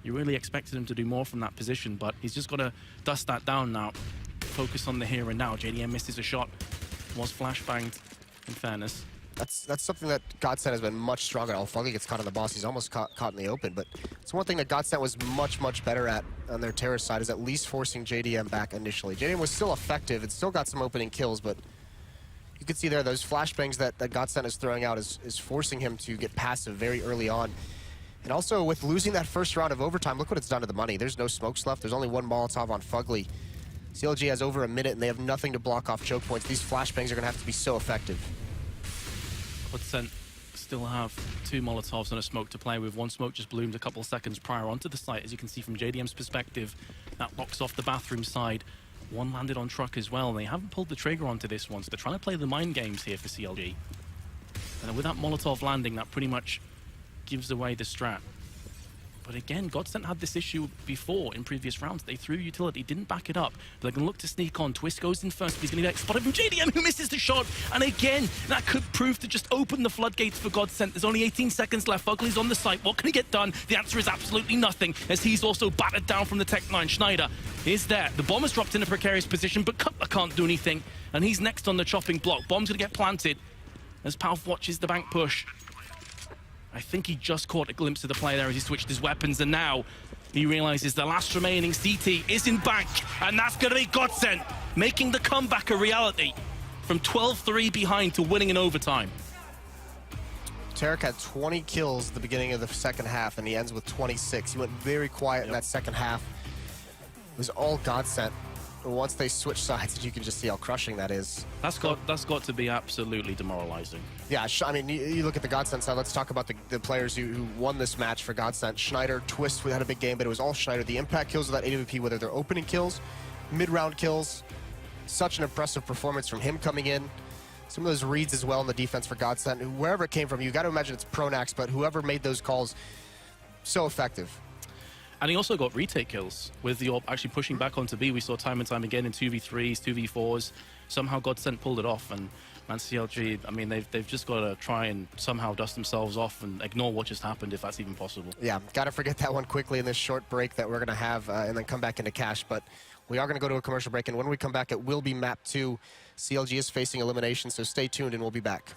You really expected him to do more from that position, but he's just got to dust that down now. Focus on the here and now. JDM misses a shot. Was flashbanged, in fairness. That's something that GODSENT has been much stronger. Oh, Fugly gets caught on the boss. He's almost caught in the open, but it's one thing that GODSENT was much better at on their terrorist side, is at least forcing JDM back initially. JDM was still effective. It still got some opening kills, but you can see there those flashbangs that GODSENT is throwing out is forcing him to get passive very early on. And also with losing that first round of overtime, look what it's done to the money. There's no smokes left. There's only 1 Molotov on Fugly. CLG has over a minute, and they have nothing to block off choke points. These flashbangs are going to have to be so effective. GODSENT still have 2 Molotovs and a smoke to play with. One smoke just bloomed a couple of seconds prior onto the site. As you can see from JDM's perspective, that locks off the bathroom side. One landed on truck as well. They haven't pulled the trigger onto this one, so they're trying to play the mind games here for CLG. And with that Molotov landing, that pretty much gives away the strat. But again, GODSENT had this issue before in previous rounds. They threw utility, didn't back it up. They're going to look to sneak on. Twist goes in first, but he's going to get spotted from JDM, who misses the shot. And again, that could prove to just open the floodgates for GODSENT. There's only 18 seconds left. Fugly's on the site. What can he get done? The answer is absolutely nothing, as he's also battered down from the Tech-9. Schneider is there. The bomb has dropped in a precarious position, but Cutler can't do anything. And he's next on the chopping block. Bomb's going to get planted as Palf watches the bank push. I think he just caught a glimpse of the play there as he switched his weapons, and now he realizes the last remaining CT is in bank, and that's going to be GODSENT, making the comeback a reality from 12-3 behind to winning in overtime. Tarek had 20 kills at the beginning of the second half, and he ends with 26. He went very quiet in that second half. It was all GODSENT. Once they switch sides, you can just see how crushing that is. That's got to be absolutely demoralizing. Yeah, I mean, you look at the GODSENT side. Let's talk about the players who won this match for GODSENT. Schneider, Twist had a big game, but it was all Schneider. The impact kills of that AWP, whether they're opening kills, mid-round kills, such an impressive performance from him coming in. Some of those reads as well in the defense for GODSENT. Wherever it came from, you got to imagine it's Pronax, but whoever made those calls, so effective. And he also got retake kills with the AWP actually pushing back onto B. We saw time and time again in 2v3s, 2v4s. Somehow GODSENT pulled it off, and man, CLG, I mean, they've just got to try and somehow dust themselves off and ignore what just happened, if that's even possible. Yeah, got to forget that one quickly in this short break that we're going to have, and then come back into cash. But we are going to go to a commercial break, and when we come back, it will be map 2. CLG is facing elimination, so stay tuned, and we'll be back.